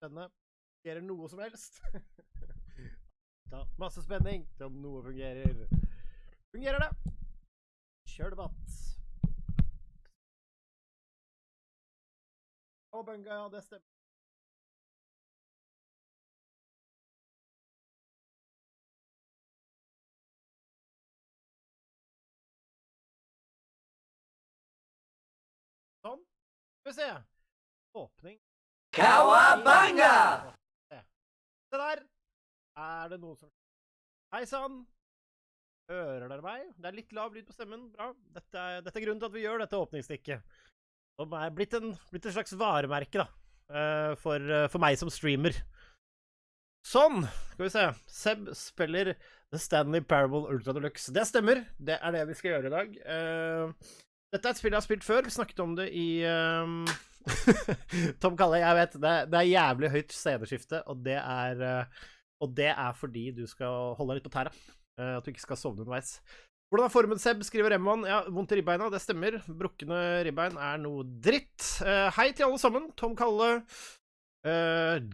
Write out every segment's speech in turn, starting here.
spennende. Fungerer noe som helst. Ja, masse spenning om noe fungerer. Fungerer det? Kjør debatt. Bunga, ja, det stemmer. Sånn. Skal vi se. Åpning. Kawabanga! Se der. Det noen som... Hei sann. Hører dere meg? Det litt lav lyd på stemmen. Bra. Dette er grunnen til at vi gjør dette åpningsstikket. Det blitt en slags varemerke da. For meg som streamer. Sånn. Skal vi se. Seb spiller The Stanley Parable Ultra Deluxe. Det stemmer. Det det vi skal gjøre i dag. Dette et spill jeg har spilt før. Vi snakket om det i... Tom Kalle, jeg vet, det jævlig høyt sceneskifte, og det er fordi du skal holde deg litt på tæra, at du ikke skal sovne underveis. Hvordan formen, Seb? Skriver Remman. Ja, vondt i ribbeina, det stemmer. Brukkende ribbein noe dritt. Hei til alle sammen. Tom Kalle,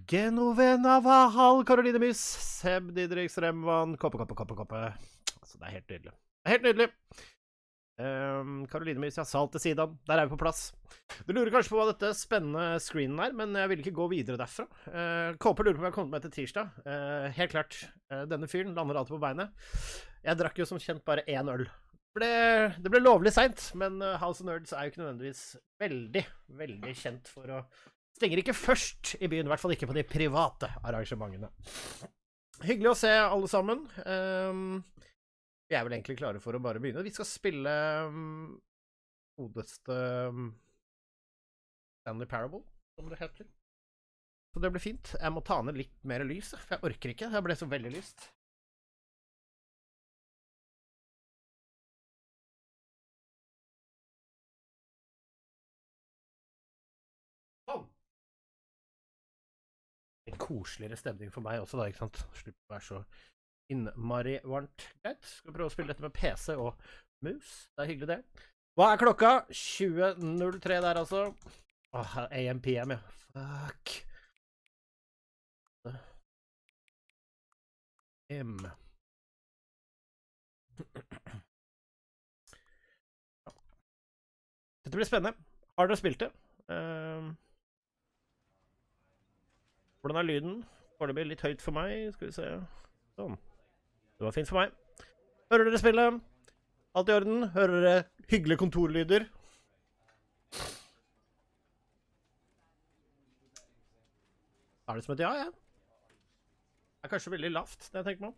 Genovena Vahal, Karoline Mys, Seb Didriks Remman, koppe. Altså, det helt nydelig. Det helt nydelig. Karoline Mys, ja, salt til siden. Der vi på plass. Du lurer kanskje på hva dette spennende screenen men jeg vil ikke gå videre derfra. Kåper lurer på om jeg har kommet meg til tirsdag. Helt klart, denne fyren lander alltid på beinet. Jeg drakk jo som kjent bare 1 øl. Det ble lovlig sent, men House of Nerds jo ikke nødvendigvis veldig kjent for å... Stenger ikke først i byen, i hvert fall ikke på de private arrangementene. Hyggelig å se alle sammen. Vi vel egentlig klare for å bare begynne. Vi skal spille godeste Stanley Parable, som det heter. Så det blir fint. Jeg må ta ned litt mer lys, for jeg orker ikke. Jeg ble så veldig lyst. Sånn! En koseligere stemning for meg også da, ikke sant? Slipp å være så... innmari varmt. Greit, skal vi prøve å spille dette med PC og mus. Det hyggelig det. Hva klokka? 20.03 der altså. AM PM, ja. Fuck. M. Dette blir spennende. Har dere spilt det? Hvordan lyden? Får det bli litt høyt for meg? Skal vi se. Sånn. Det var fint for meg. Hører dere spillet? Alt i orden? Hører dere hyggelige kontorlyder? Det som et ja, ja. Det kanskje veldig lavt, det jeg tenker meg om.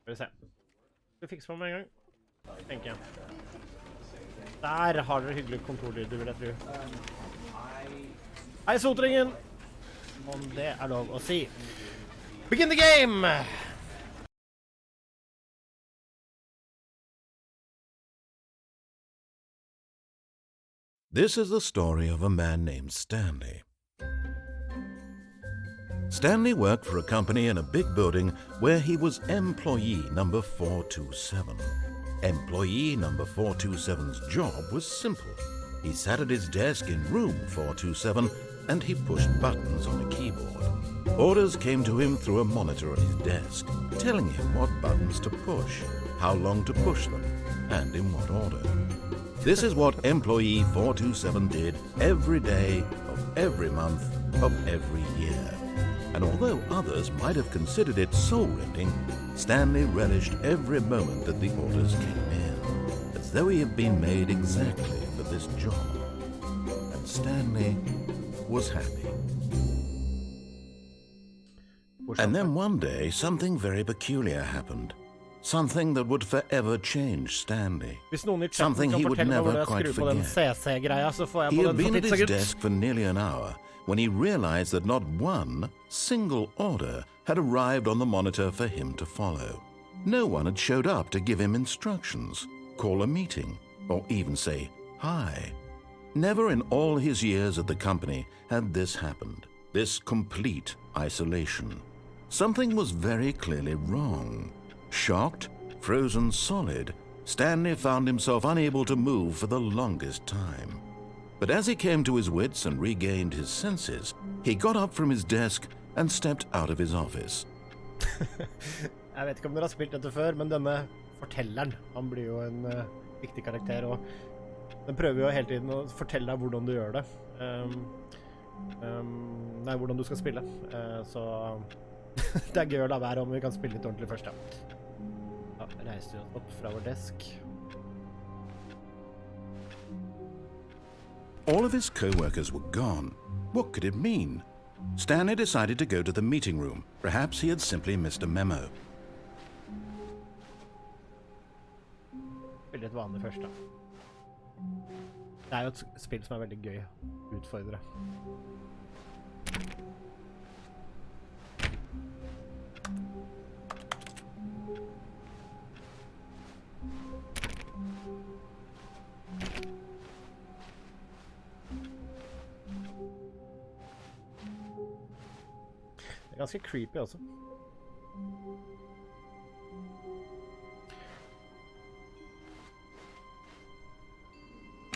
Skal vi se. Skal vi fikse på med en gang? Tenker jeg. Der har dere hyggelige kontorlyder, vil jeg tro. Hei, Sotringen! Om det lov å si. Begin the game! This is the story of a man named Stanley. Stanley worked for a company in a big building where he was employee number 427. Employee number 427's job was simple. He sat at his desk in room 427 and he pushed buttons on a keyboard. Orders came to him through a monitor on his desk, telling him what buttons to push, how long to push them, and in what order. This is what employee 427 did every day of every month of every year. And although others might have considered it soul-rending, Stanley relished every moment that the orders came in, as though he had been made exactly for this job. And Stanley was happy. And then one day, something very peculiar happened. Something that would forever change Stanley. Something he would never quite forget. He had been at his desk for nearly an hour when he realized that not one single order had arrived on the monitor for him to follow. No one had showed up to give him instructions, call a meeting, or even say hi. Never in all his years at the company had this happened, this complete isolation. Something was very clearly wrong. Shocked, frozen solid, Stanley found himself unable to move for the longest time. But as he came to his wits and regained his senses, he got up from his desk and stepped out of his office. Jeg vet ikke om dere har spilt dette før, men denne fortelleren, han blir jo en viktig karakter, og den prøver jo hele tiden å fortelle deg hvordan du gjør det. Nei, hvordan du skal spille. Så det gøy å la være om vi kan spille litt ordentlig først, da. Ja, reiste vi oss opp fra vår desk. All of his co-workers were gone. What could it mean? Stanley decided to go to the meeting room. Perhaps he had simply missed a memo. Spille et vanlig først, da. Det er jo et spill som er veldig gøy å utfordre. Det er ganske creepy også.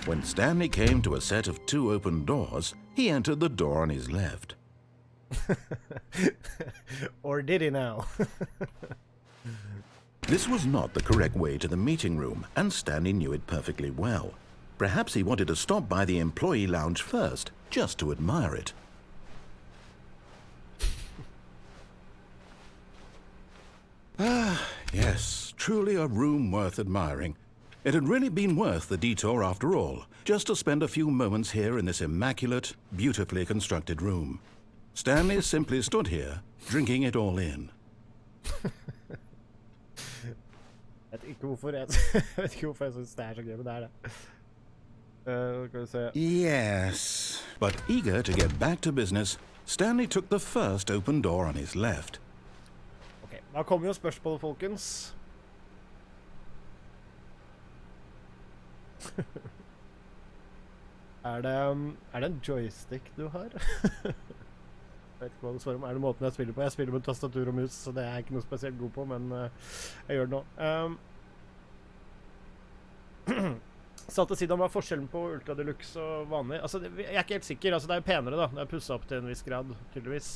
When Stanley came to a set of 2 open doors, he entered the door on his left. Or did he now? This was not the correct way to the meeting room, and Stanley knew it perfectly well. Perhaps he wanted to stop by the employee lounge first, just to admire it. Ah, yes, truly a room worth admiring. It had really been worth the detour after all, just to spend a few moments here in this immaculate, beautifully constructed room. Stanley simply stood here, drinking it all in. Jeg vet ikke hvorfor jeg synes det er så gøy, men det er det. Skal vi se. Yes, but eager to get back to business, Stanley took the first open door on his left. Ok, da kommer jo spørsmålet, folkens. Er det en joystick du har? Jeg vet ikke hva du svarer om. Er det måten jeg spiller på? Jeg spiller med tastatur og mus, så det er jeg ikke noe spesielt god på, men jeg gjør det nå. Satt til siden hva er forskjellen på Ultra Deluxe og vanlig? Altså, jeg er ikke helt sikker. Altså, det er jo penere da. Det er pusset opp til en viss grad, tydeligvis.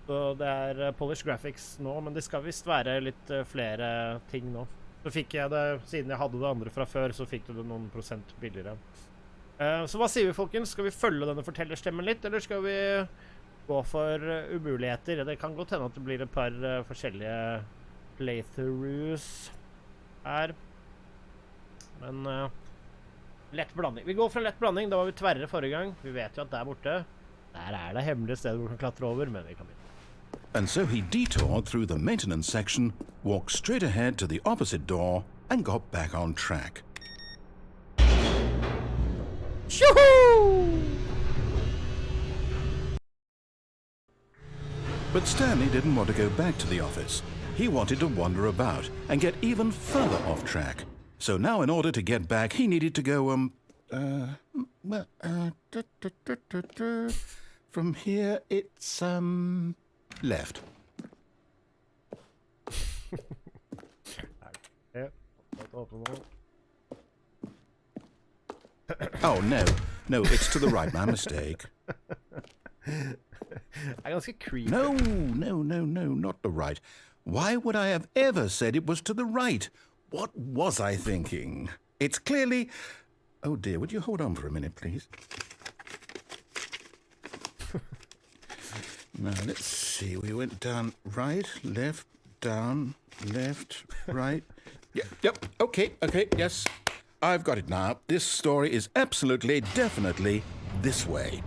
Så det er polished graphics nå, men det skal visst være litt flere ting nå. Så fikk jeg det, siden jeg hadde det andre fra før, så fikk du det noen prosent billigere. Så hva sier vi, folkens? Skal vi følge denne fortellerstemmen litt, eller skal vi gå for umuligheter? Det kan godt hende at det blir et par forskjellige playthroughs her. Men lett blanding. Vi går for en lett blanding. Da var vi tverre forrige gang. Vi vet jo at der borte, der er det hemmelige stedet hvor vi kan klatre over, men vi kan begynne. And so he detoured through the maintenance section, walked straight ahead to the opposite door, and got back on track. Shoo-hoo! But Stanley didn't want to go back to the office. He wanted to wander about and get even further off track. So now in order to get back, he needed to go, from here it's, left. Oh, no, it's to the right, my mistake. Ganske creepy. No, not the right. Why would I have ever said it was to the right? What was I thinking? It's clearly... Oh dear, would you hold on for a minute, please? Now, let's see. We went down right, left, down, left, right. Yep, okay, yes. I've got it now. This story is absolutely, definitely this way.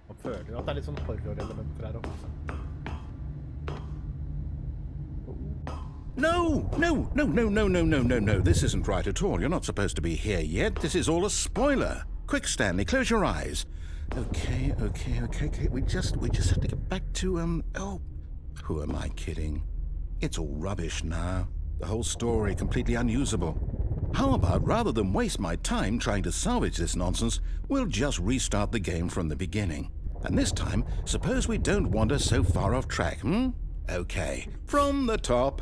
Man føler jo at det er litt sånn horror-elementer her også. No. This isn't right at all. You're not supposed to be here yet. This is all a spoiler. Quick, Stanley, close your eyes. Okay. We just have to get back to, oh, who am I kidding? It's all rubbish now. The whole story completely unusable. How about, rather than waste my time trying to salvage this nonsense, we'll just restart the game from the beginning. And this time, suppose we don't wander so far off track, Okay, from the top.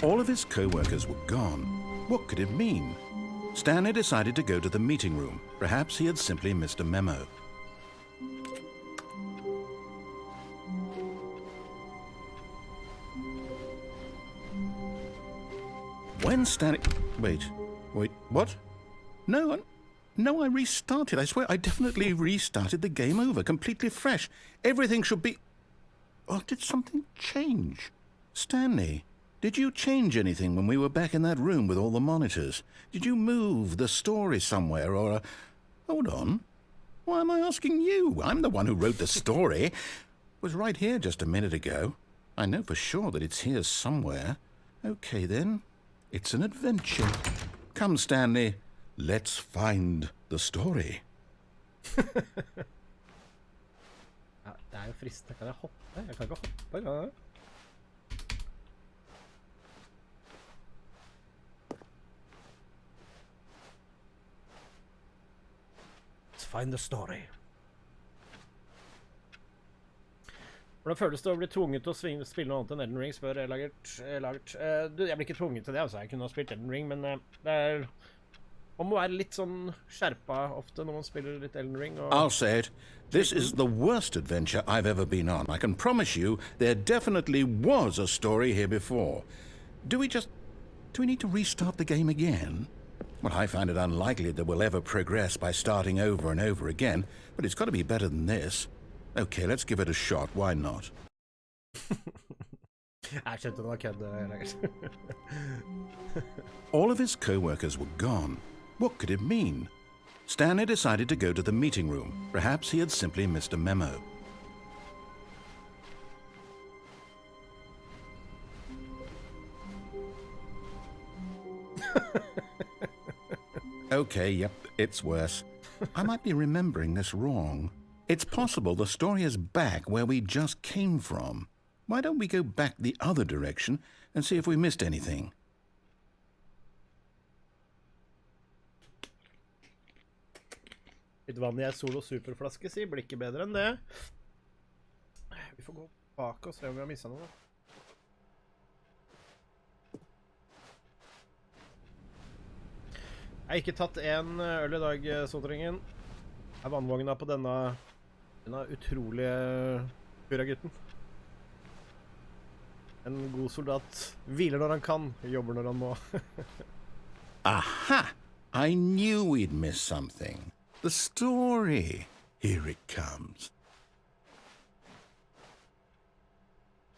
All of his co-workers were gone. What could it mean? Stanley decided to go to the meeting room. Perhaps he had simply missed a memo. When Stanley... Wait, what? No, I restarted. I swear, I definitely restarted the game over, completely fresh. Everything should be... Oh, did something change? Stanley, did you change anything when we were back in that room with all the monitors? Did you move the story somewhere, or... Hold on. Why am I asking you? I'm the one who wrote the story. It was right here just a minute ago. I know for sure that it's here somewhere. Okay, then. It's an adventure. Come, Stanley. Let's find the story. Ja, det jo fristende. Kan jeg hoppe? Jeg kan ikke hoppe, kan jeg? Let's find the story. Hvordan føles det å bli tvunget til å spille noe annet enn Elden Ring, spør Lagert. Jeg blir ikke tvunget til det, altså. Jeg kunne ha spilt Elden Ring, men det man må være litt sånn skjerpa ofte når man spiller litt Elden Ring. Og... I'll say it. This is the worst adventure I've ever been on. I can promise you there definitely was a story here before. Do we need to restart the game again? Well, I find it unlikely that we'll ever progress by starting over and over again, but it's got to be better than this. Okay, let's give it a shot. Why not? Jeg skjønte det var kødd. All of his co-workers were gone. What could it mean? Stanley decided to go to the meeting room. Perhaps he had simply missed a memo. Okay, yep, it's worse. I might be remembering this wrong. It's possible the story is back where we just came from. Why don't we go back the other direction and see if we missed anything? Litt vann i en Solo superflaske, si. Blir ikke bedre enn det. Vi får gå bak og se om vi har misset noe. Jeg har ikke tatt en øl i dag, Sotringen. Jeg vannvogna på denne utrolige Pura-gutten. En god soldat hviler når han kan, jobber når han må. Aha! I knew we'd miss something. The story. Here it comes.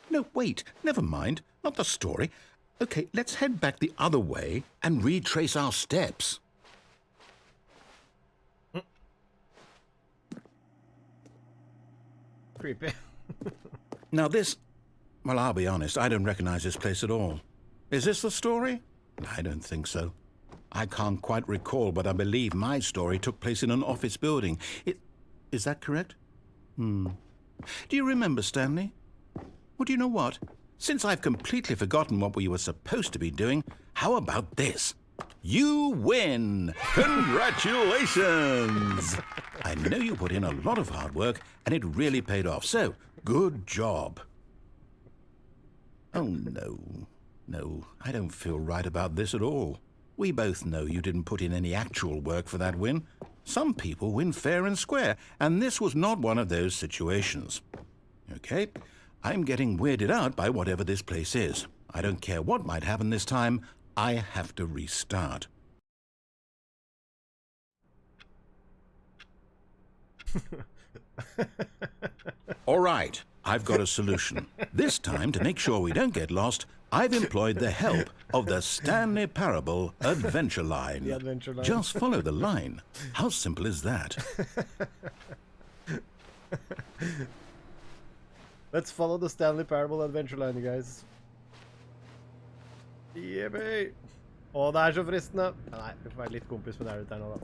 No, wait. Never mind. Not the story. Okay, let's head back the other way and retrace our steps. Creepy. Now this... Well, I'll be honest, I don't recognize this place at all. Is this the story? I don't think so. I can't quite recall, but I believe my story took place in an office building. Is that correct? Do you remember, Stanley? Well, do you know what? Since I've completely forgotten what we were supposed to be doing, how about this? You win! Congratulations! I know you put in a lot of hard work, and it really paid off, so good job. Oh, no. No, I don't feel right about this at all. We both know you didn't put in any actual work for that win. Some people win fair and square, and this was not one of those situations. Okay, I'm getting weirded out by whatever this place is. I don't care what might happen this time. I have to restart. All right, I've got a solution. This time, to make sure we don't get lost, I've employed the help of the Stanley Parable Adventure Line. The Adventure Line. Just follow the line. How simple is that? Let's follow the Stanley Parable Adventure Line, you guys. Yeah, baby. Å, det så fristende. Nei, vi får være litt kompis med deg ute her nå, da.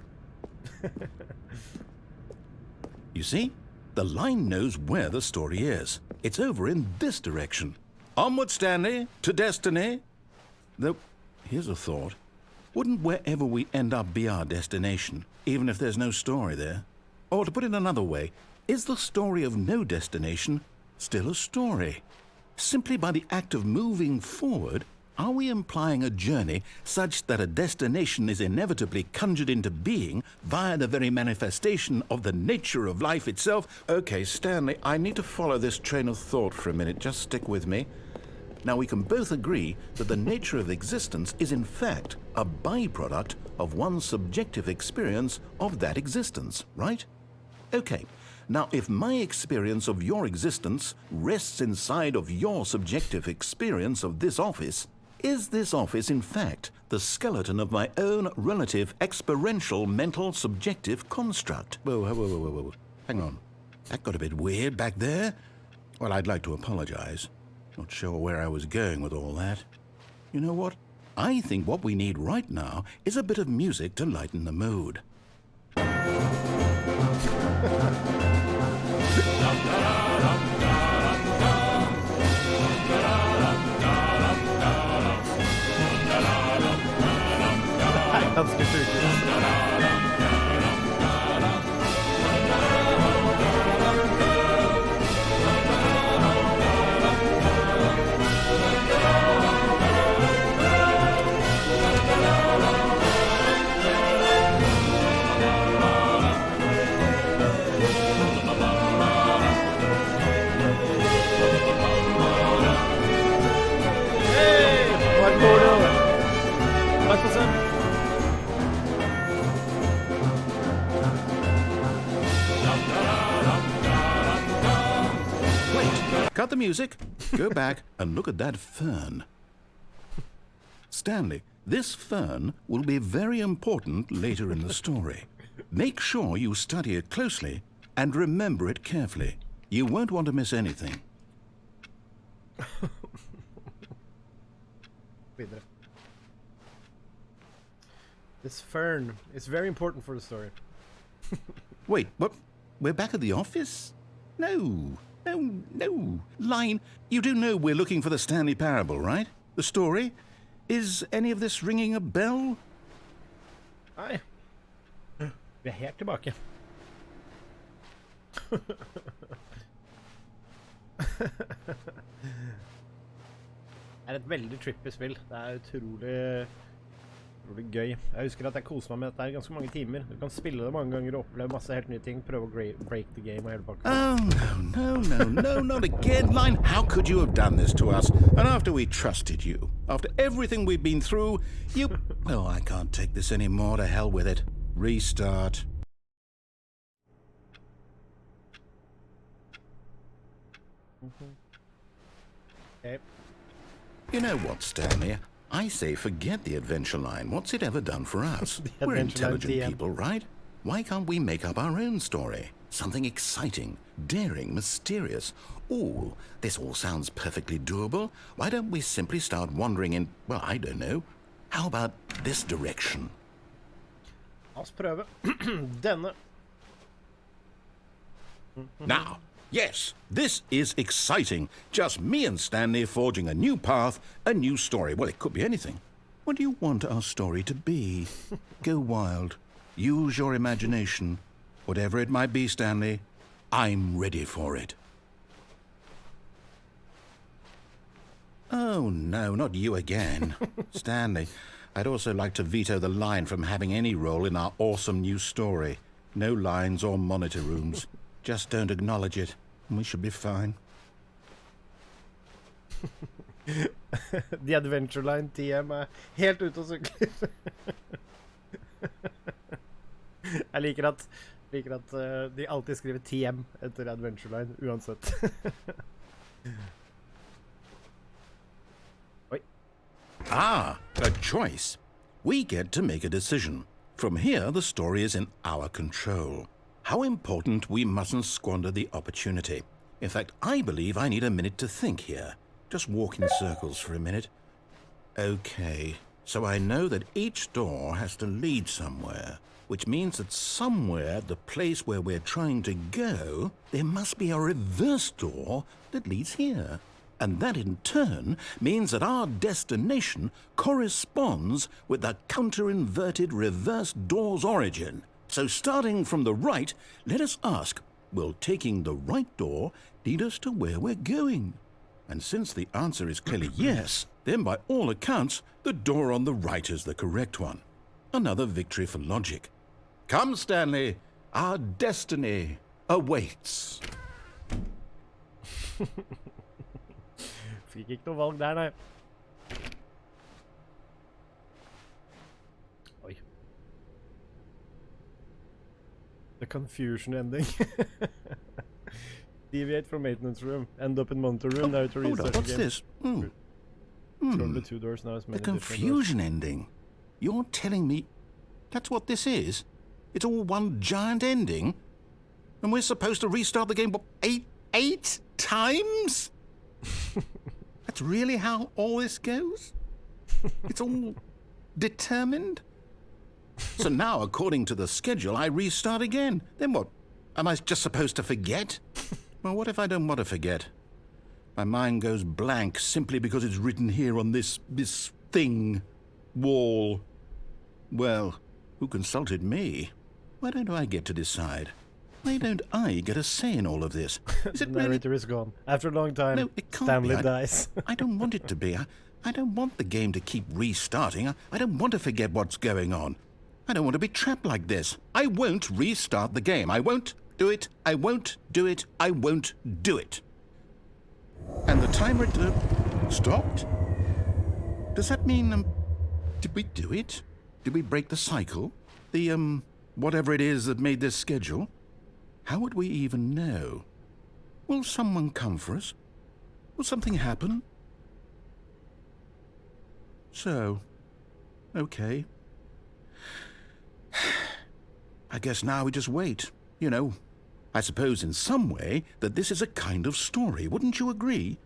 You see? The line knows where the story is. It's over in this direction. Onward, Stanley, to destiny. Though, here's a thought. Wouldn't wherever we end up be our destination, even if there's no story there? Or to put it another way, is the story of no destination still a story? Simply by the act of moving forward, Are we implying a journey such that a destination is inevitably conjured into being via the very manifestation of the nature of life itself? Okay, Stanley, I need to follow this train of thought for a minute. Just stick with me. Now, we can both agree that the nature of existence is in fact a byproduct of one's subjective experience of that existence, right? Okay. Now, if my experience of your existence rests inside of your subjective experience of this office, is this office, in fact, the skeleton of my own relative experiential mental subjective construct? Whoa. Hang on. That got a bit weird back there. Well, I'd like to apologize. Not sure where I was going with all that. You know what? I think what we need right now is a bit of music to lighten the mood. Ganske sjukt. Cut the music, go back and look at that fern. Stanley, this fern will be very important later in the story. Make sure you study it closely and remember it carefully. You won't want to miss anything. This fern is very important for the story. Wait, what? We're back at the office? No. Line, you do know we're looking for the Stanley Parable, right? The story? Is any of this ringing a bell? Nej. Vi helt tilbake. Det et veldig trippy spill. Det utrolig gøy. Jeg husker at jeg koser meg med dette ganske mange timer. Du kan spille det mange ganger og oppleve masse helt nye ting. Prøve å break the game og hele pakka. Oh, no, not again, Line. How could you have done this to us? And after we trusted you, after everything we've been through, you... Oh, I can't take this anymore. To hell with it. Restart. Okay. You know what, Stanley? I say forget the adventure line. What's it ever done for us? We're intelligent people, right? Why can't we make up our own story? Something exciting, daring, mysterious. Ooh, this all sounds perfectly doable. Why don't we simply start wandering in, well, I don't know. How about this direction? La oss prøve. Denne. Now, yes, this is exciting. Just me and Stanley forging a new path, a new story. Well, it could be anything. What do you want our story to be? Go wild. Use your imagination. Whatever it might be, Stanley, I'm ready for it. Oh, no, not you again. Stanley, I'd also like to veto the line from having any role in our awesome new story. No lines or monitor rooms. Just don't acknowledge it, and we should be fine. The Adventure Line TM helt ute og sykler. Jeg liker at de alltid skriver TM etter Adventure Line, uansett. Oi. Ah, a choice. We get to make a decision. From here, the story is in our control. How important we mustn't squander the opportunity. In fact, I believe I need a minute to think here. Just walk in circles for a minute. Okay, so I know that each door has to lead somewhere, which means that somewhere, the place where we're trying to go, there must be a reverse door that leads here. And that in turn means that our destination corresponds with the counter-inverted reverse door's origin. So starting from the right, let us ask, will taking the right door lead us to where we're going? And since the answer is clearly yes, then by all accounts, the door on the right is the correct one. Another victory for logic. Come, Stanley, our destiny awaits. Fikk ikke noe valg der, nei. Oi. The confusion ending. Deviate from maintenance room. End up in monitor room. There to Hold research up, what's again. this? Probably 2 doors now. As The many different confusion ending. You're telling me that's what this is? It's all one giant ending? And we're supposed to restart the game, what, eight times? That's really how all this goes? It's all determined? So now, according to the schedule, I restart again. Then what? Am I just supposed to forget? Well, what if I don't want to forget? My mind goes blank simply because it's written here on this thing, wall. Well, who consulted me? Why don't I get to decide? Why don't I get a say in all of this? Is it The really? narrator is gone. After a long time, No, it can't Stanley be. dies. I don't want it to be. I don't want the game to keep restarting. I don't want to forget what's going on. I don't want to be trapped like this. I won't restart the game. I won't do it. I won't do it. I won't do it. And the timer stopped? Does that mean, did we do it? Did we break the cycle? The, whatever it is that made this schedule? How would we even know? Will someone come for us? Will something happen? So, okay. I guess now we just wait. You know, I suppose in some way that this is a kind of story, wouldn't you agree?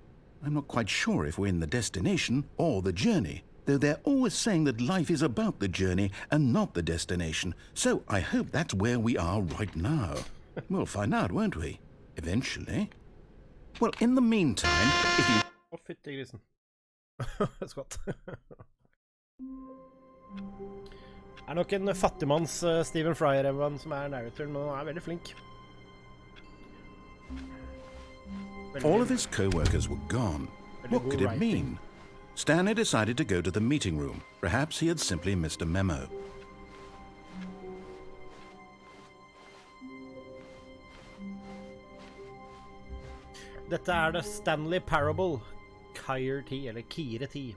I'm not quite sure if we're in the destination or the journey, though they're always saying that life is about the journey and not the destination. So I hope that's where we are right now. We'll find out, won't we? Eventually. Well, in the meantime, if you... Å, fytti grisen. Skvatt. Er nok en fattigmanns Stephen Fry-revan som narratoren, men han veldig flink. All of his co-workers were gone. What could it mean? Stanley decided to go to the meeting room. Perhaps he had simply missed a memo. Dette the Stanley Parable. Kire T, eller Kire T.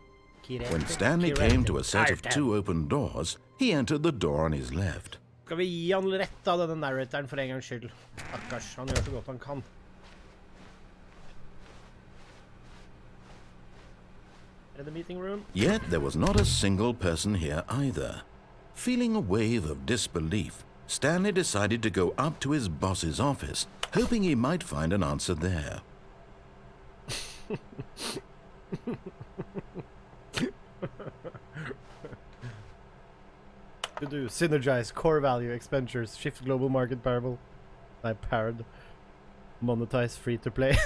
When Stanley came to a set of 2 open doors, he entered the door on his left. Skal vi gi han rett av denne narratoren for en gangs skyld? Akkars, han gjør så godt han kan. The meeting room? Yet there was not a single person here either. Feeling a wave of disbelief, Stanley decided to go up to his boss's office, hoping he might find an answer there. To do synergize core value expenditures, shift global market parable. I parried. Monetize free to play.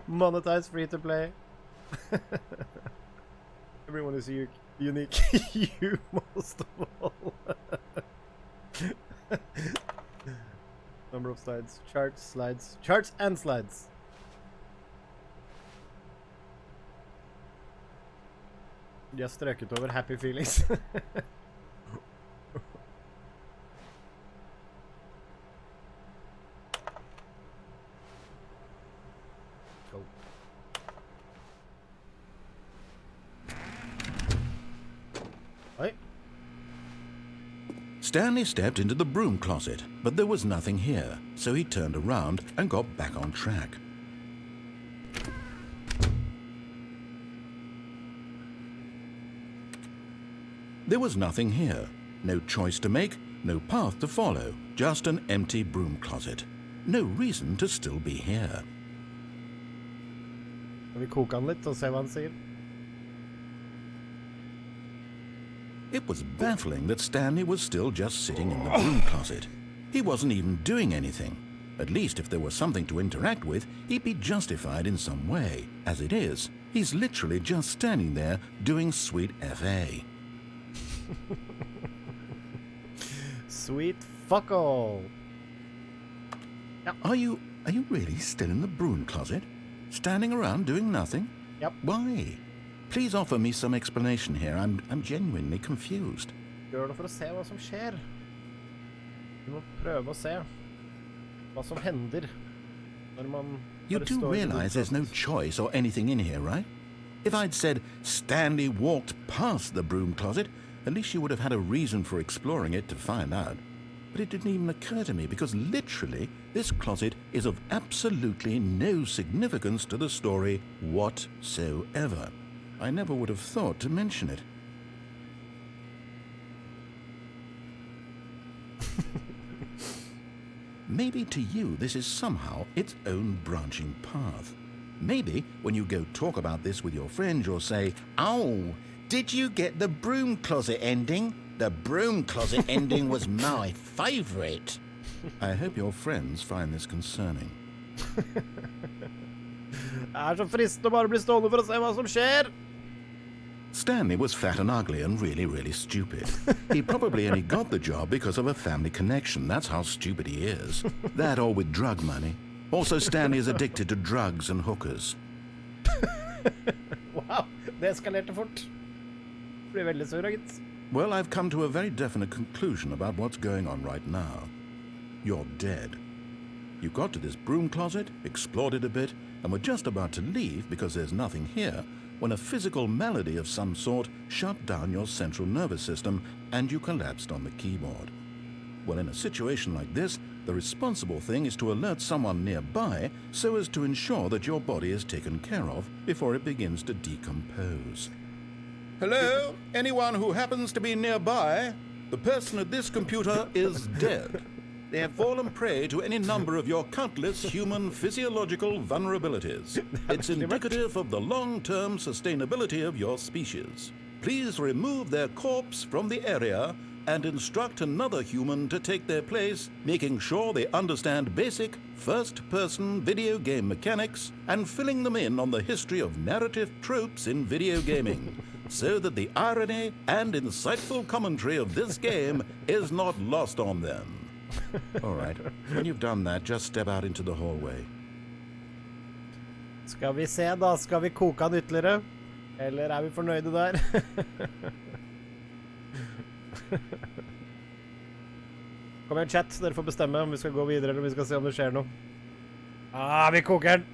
Monetize free to play. Everyone is unique. You most of all. Number of slides, charts and slides. De har strøket over happy feelings. Go. Oi. Stanley stepped into the broom closet, but there was nothing here, so he turned around and got back on track. There was nothing here. No choice to make, no path to follow, just an empty broom closet. No reason to still be here. Skal vi koke han litt og se hva han sier? It was baffling that Stanley was still just sitting in the broom closet. He wasn't even doing anything. At least if there was something to interact with, he'd be justified in some way. As it is, he's literally just standing there doing sweet FA. Sweet fuck all. Are you Are you really still in the broom closet? Standing around doing nothing? Yep. Why? Please offer me some explanation here. I'm genuinely confused. Gjør det for å se hva som skjer. Du må prøve å se hva som hender når man You do realize there's no choice or anything in here, right? If I'd said Stanley walked past the broom closet, at least you would have had a reason for exploring it to find out. But it didn't even occur to me because literally this closet is of absolutely no significance to the story whatsoever. I never would have thought to mention it. Maybe to you this is somehow its own branching path. Maybe when you go talk about this with your friends you'll say, "Oh, did you get the broom closet ending? The broom closet ending was my favorite." I hope your friends find this concerning. Det så fristende å bare bli stående for å se hva som skjer. Stanley was fat and ugly and really, really stupid. He probably only got the job because of a family connection. That's how stupid he is. That or with drug money. Also, Stanley is addicted to drugs and hookers. Wow, det eskalerte fort. Blir veldig sur, gitt. Well, I've come to a very definite conclusion about what's going on right now. You're dead. You got to this broom closet, explored it a bit, and were just about to leave because there's nothing here when a physical malady of some sort shut down your central nervous system and you collapsed on the keyboard. Well, in a situation like this, the responsible thing is to alert someone nearby so as to ensure that your body is taken care of before it begins to decompose. Hello? Anyone who happens to be nearby? The person at this computer is dead. They have fallen prey to any number of your countless human physiological vulnerabilities. It's indicative of the long-term sustainability of your species. Please remove their corpse from the area and instruct another human to take their place, making sure they understand basic first-person video game mechanics and filling them in on the history of narrative tropes in video gaming, so that the irony and insightful commentary of this game is not lost on them. All right, when you've done that, just step out into the hallway. Skal vi se da, skal vi koke han ytterligere? Eller vi fornøyde der? Kom igjen, chat, dere får bestemme om vi skal gå videre eller om vi skal se om det skjer noe. Vi koker den!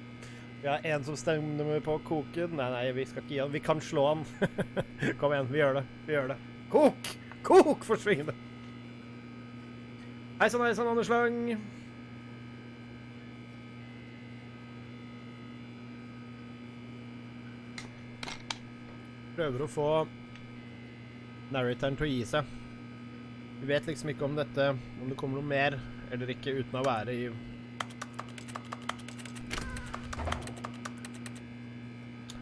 Vi har en som stemmer på koken. Nei, vi skal ikke gi han. Vi kan slå han. Kom igjen, vi gjør det. Kok! Kok, forsving det! Hei sann, Anders Lang. Prøver å få narratoren til å gi seg. Vi vet liksom ikke om dette, om det kommer noe mer eller ikke uten å være i...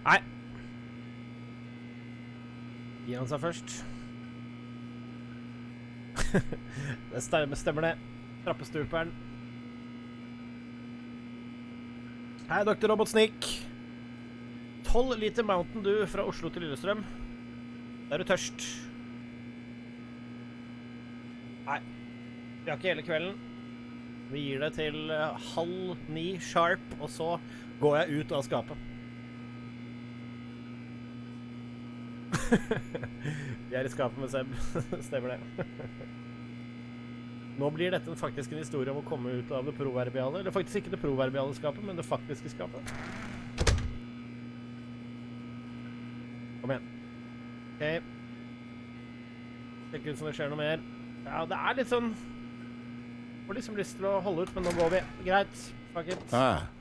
Nei. Gi han seg først. Det stemmer det. Trappestuperen. Hei, Dr. Robotsnik. 12 liter Mountain Dew fra Oslo til Lillestrøm. Da du tørst. Nei, vi har ikke hele kvelden. Vi gir det til 8:30 sharp, og så går jeg ut av skapet. Vi i skapet med Seb. Stemmer det. Nå blir dette faktisk en historie om å komme ut av det proverbiale. Eller faktisk ikke det proverbiale skapet, men det faktiske skapet. Kom igjen. Ok. Det ikke ut som det skjer noe mer. Ja, det litt sånn... Jeg får liksom lyst til å holde ut, men nå går vi. Greit. Fuck it.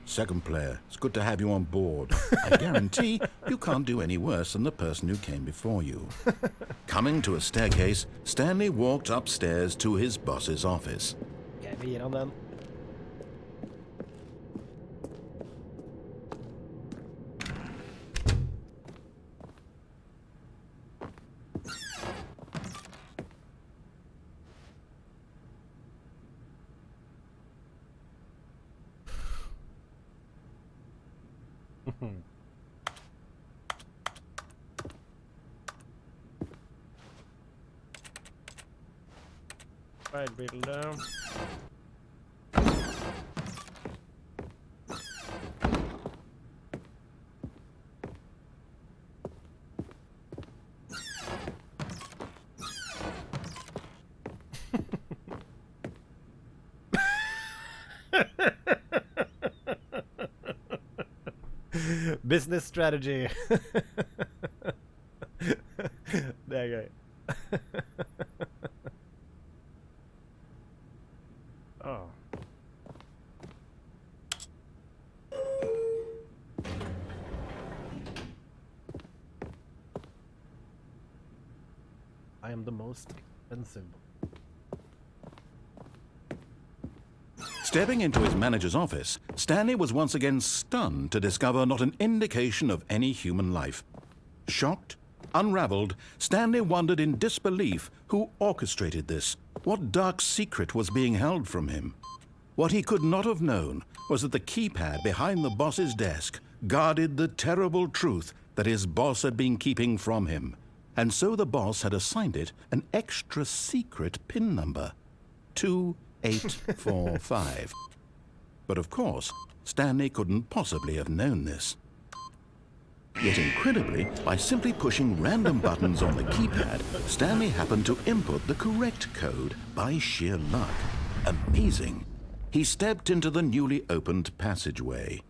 Second player. It's good to have you on board. I guarantee you can't do any worse than the person who came before you. Coming to a staircase, Stanley walked upstairs to his boss's office. Ok, vi gir han den. Feilbilde. Business strategy. Det gøy. Oh. I am the most expensive. Stepping into his manager's office, Stanley was once again stunned to discover not an indication of any human life. Shocked, unraveled, Stanley wondered in disbelief who orchestrated this. What dark secret was being held from him? What he could not have known was that the keypad behind the boss's desk guarded the terrible truth that his boss had been keeping from him. And so the boss had assigned it an extra secret PIN number. 2845. But of course, Stanley couldn't possibly have known this. Yet incredibly, by simply pushing random buttons on the keypad, Stanley happened to input the correct code by sheer luck. Amazing. He stepped into the newly opened passageway.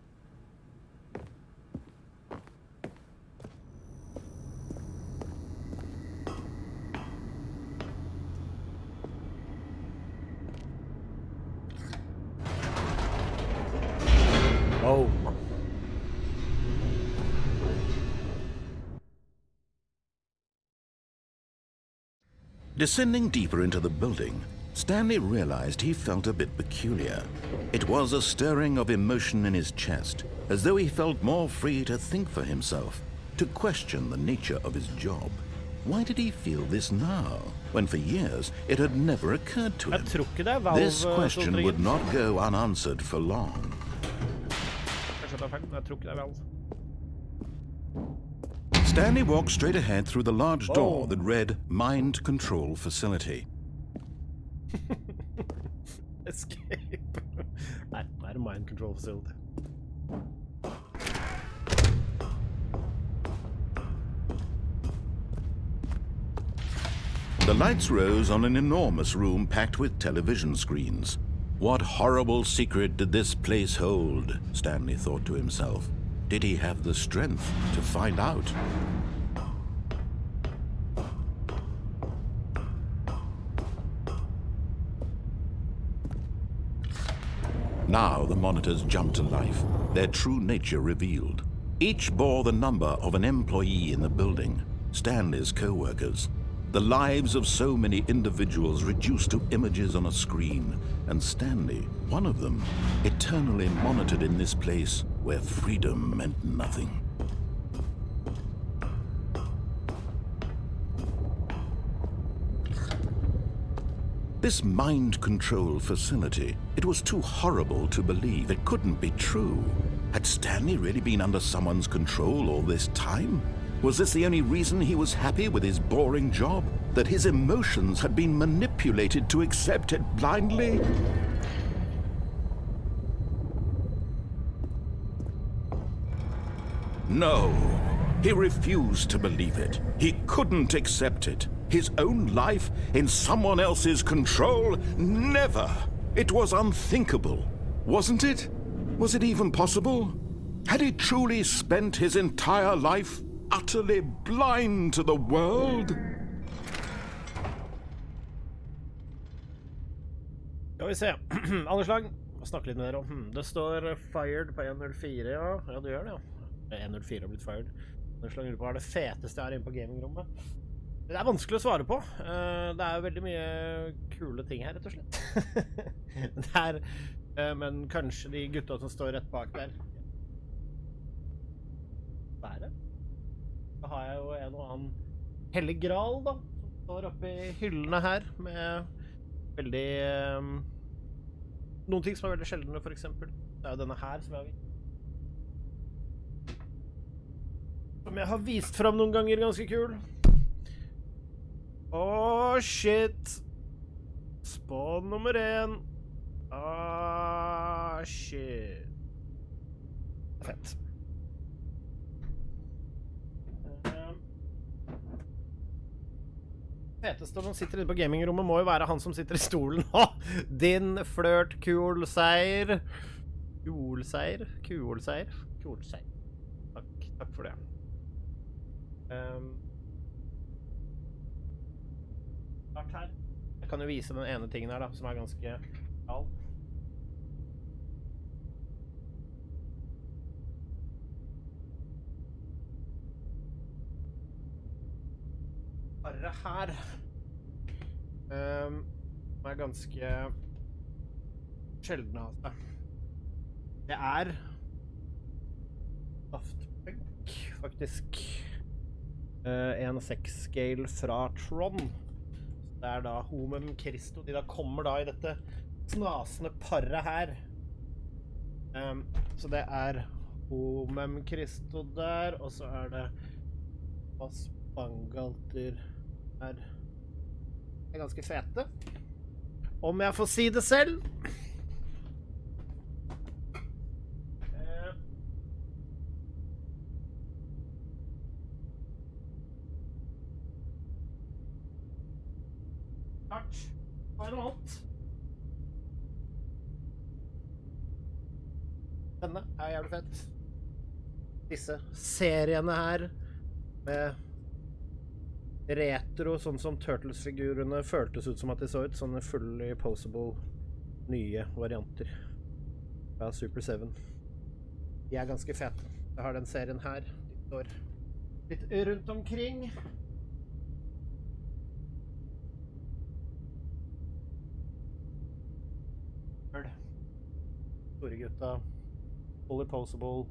Oh. Descending deeper into the building, Stanley realized he felt a bit peculiar. It was a stirring of emotion in his chest, as though he felt more free to think for himself, to question the nature of his job. Why did he feel this now, when for years it had never occurred to him? This question would not go unanswered for long. Stanley walked straight ahead through the large door that read Mind Control Facility. Escape. Nei, det er Mind Control Facility. The lights rose on an enormous room packed with television screens. What horrible secret did this place hold? Stanley thought to himself. Did he have the strength to find out? Now the monitors jumped to life, their true nature revealed. Each bore the number of an employee in the building, Stanley's co-workers. The lives of so many individuals reduced to images on a screen, and Stanley, one of them, eternally monitored in this place where freedom meant nothing. This mind control facility, it was too horrible to believe. It couldn't be true. Had Stanley really been under someone's control all this time? Was this the only reason he was happy with his boring job? That his emotions had been manipulated to accept it blindly? No, he refused to believe it. He couldn't accept it. His own life in someone else's control? Never! It was unthinkable, wasn't it? Was it even possible? Had he truly spent his entire life utterly blind to the world? Skal vi se. Alderslag. Snakke litt med dere om. Det står fired på 104, ja. Ja, det gjør det, ja. 104 har blitt fired. Alderslag lurer på hva er det feteste jeg har inne på gamingrommet. Det er vanskelig å svare på. Det er veldig mye kule ting her, rett og slett. Det er, men kanskje de gutta som står rett bak der. Hva er det? Da har jeg jo en og annen hellig gral, da, som står oppe i hyllene her, med veldig noen ting som er veldig sjeldne, for eksempel. Det er jo denne her som jeg har vist fram noen ganger, ganske kul. Åh, shit. Spawn nummer 1. Åh, shit. Fett. Feteste når han sitter inne på gamingrommet må jo være han som sitter i stolen. Din flørt kulseier. Kulseier. Takk. Takk for det. Start her. Jeg kan jo vise den ene tingen her da, som ganske kall. Bare her. Som ganske sjeldne av seg. Det Daftpunk, faktisk. En 6-scale fra Tron. Det da Homem Christo. De da kommer da i dette snasende paret her. Så det Homem Christo der, og så det Bangalter her. De ganske fete. Om jeg får si det selv. Klart. Hva noe annet? Denne jævlig fett. Disse seriene her med retro, sånn som Turtles-figurene føltes ut som at de så ut. Sånne fully posable nye varianter fra Super 7. De ganske fete. Jeg har den serien her. De står litt rundt omkring. Store gutta. Fully posable.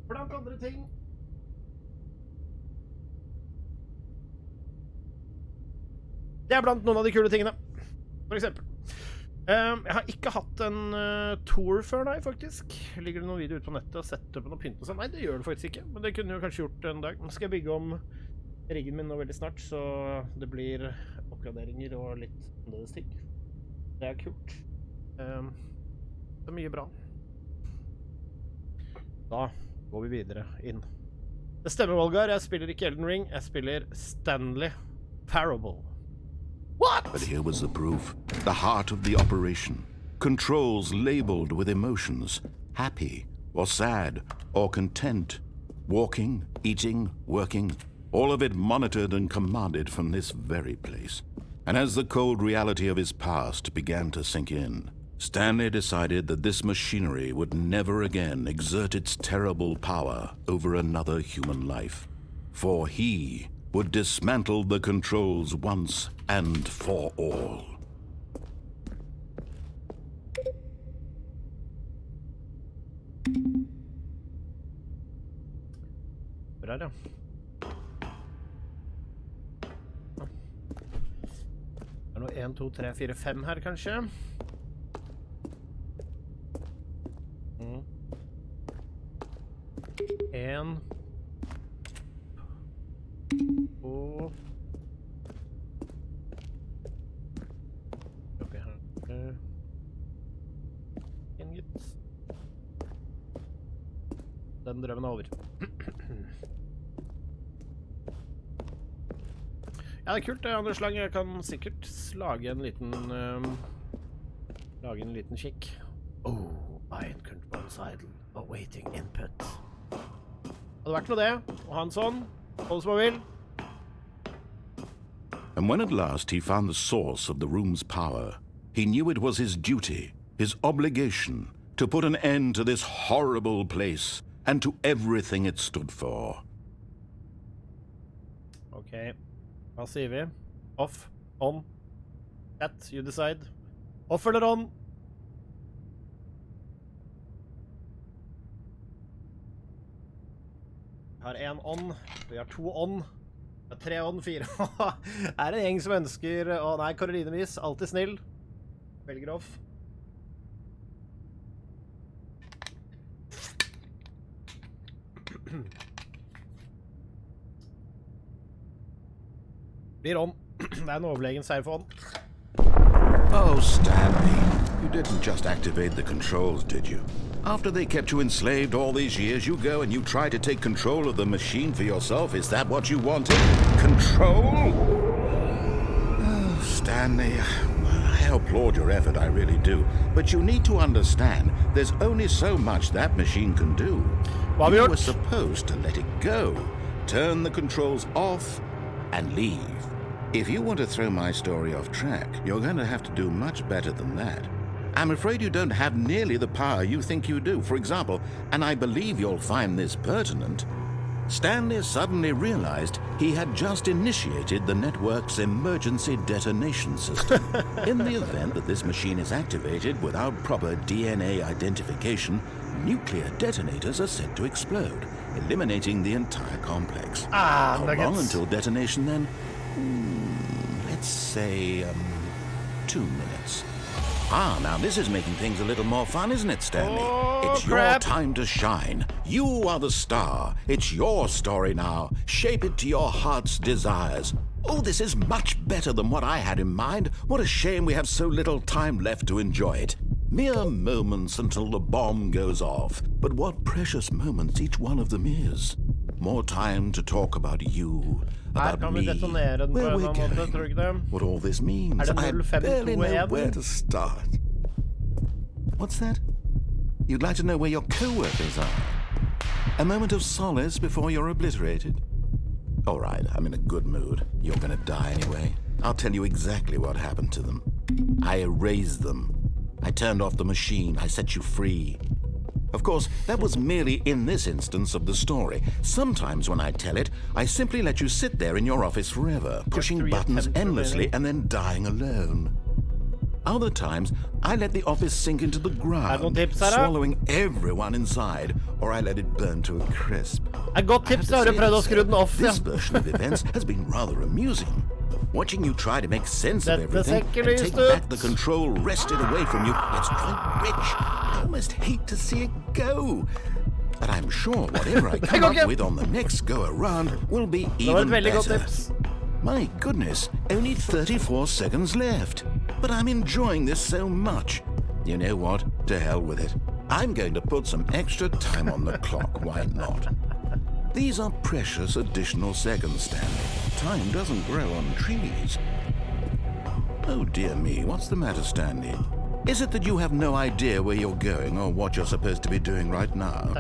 Blant andre ting. Det blant noen av de kule tingene. For eksempel. Jeg har ikke hatt en tour før, nei, faktisk. Ligger det noen videoer ute på nettet og setter opp noe pynt og sånn? Nei, det gjør det faktisk ikke. Men det kunne jeg kanskje gjort en dag. Nå skal jeg bygge om riggen min nå veldig snart, så det blir oppgraderinger og litt annerledes ting. Det kult. Det mye bra. Da går vi videre inn. Det stemmer, Volgar. Jeg spiller ikke Elden Ring. Jeg spiller Stanley Parable. What? But here was the proof. The heart of the operation. Controls labeled with emotions. Happy, or sad, or content. Walking, eating, working. All of it monitored and commanded from this very place. And as the cold reality of his past began to sink in, Stanley decided that this machinery would never again exert its terrible power over another human life. For he would dismantle the controls once and for all. Der, ja. Det noe 1, 2, 3, 4, 5 her, kanskje. En. Og. Oppi her. En gutt. Den drømmen over. Ja, det kult det, andre slag. Jeg kan sikkert lage en liten kikk. Oh, bind control idle, awaiting input. Hadde vært noe det, å ha en sånn, hold som man vil. And when at last he found the source of the room's power, he knew it was his duty, his obligation, to put an end to this horrible place and to everything it stood for. Ok, hva sier vi? Off, on, at, you decide. Off eller on? Vi har en on, vi har 2 on, vi har 3 on, 4. Er det en gjeng som ønsker, å nei, Karoline Vis, alltid snill. Velger off. Blir on. Det en overlegen seier for on. Oh, Stanley, you didn't just activate the controls, did you? After they kept you enslaved all these years, you go and you try to take control of the machine for yourself. Is that what you wanted? Control? Oh, Stanley, I applaud your effort, I really do. But you need to understand, there's only so much that machine can do. You were supposed to let it go, turn the controls off, and leave. If you want to throw my story off track, you're going to have to do much better than that. I'm afraid you don't have nearly the power you think you do. For example, and I believe you'll find this pertinent, Stanley suddenly realized he had just initiated the network's emergency detonation system. In the event that this machine is activated without proper DNA identification, nuclear detonators are set to explode, eliminating the entire complex. How long until detonation then? Let's say, 2 minutes. Now this is making things a little more fun, isn't it, Stanley? It's your time to shine. You are the star. It's your story now. Shape it to your heart's desires. Oh, this is much better than what I had in mind. What a shame we have so little time left to enjoy it. Mere moments until the bomb goes off. But what precious moments each one of them is. More time to talk about you, about me, where we're going, what all this means. I barely know where to start. What's that? You'd like to know where your co-workers are? A moment of solace before you're obliterated? All right, I'm in a good mood. You're gonna die anyway. I'll tell you exactly what happened to them. I erased them. I turned off the machine. I set you free. Of course, that was merely in this instance of the story. Sometimes when I tell it, I simply let you sit there in your office forever, pushing buttons endlessly and then dying alone. Other times, I let the office sink into the ground, swallowing everyone inside, or I let it burn to a crisp. This version of events has been rather amusing. Watching you try to make sense of everything and take back the control wrested away from you, it's quite rich. I almost hate to see it go. But I'm sure whatever I come up with on the next go-around will be even better. My goodness, only 34 seconds left. But I'm enjoying this so much. You know what? To hell with it. I'm going to put some extra time on the clock, why not? These are precious additional seconds, Stanley. Time doesn't grow on trees. Oh dear me, what's the matter, Stanley? Is it that you have no idea where you're going or what you're supposed to be doing right now?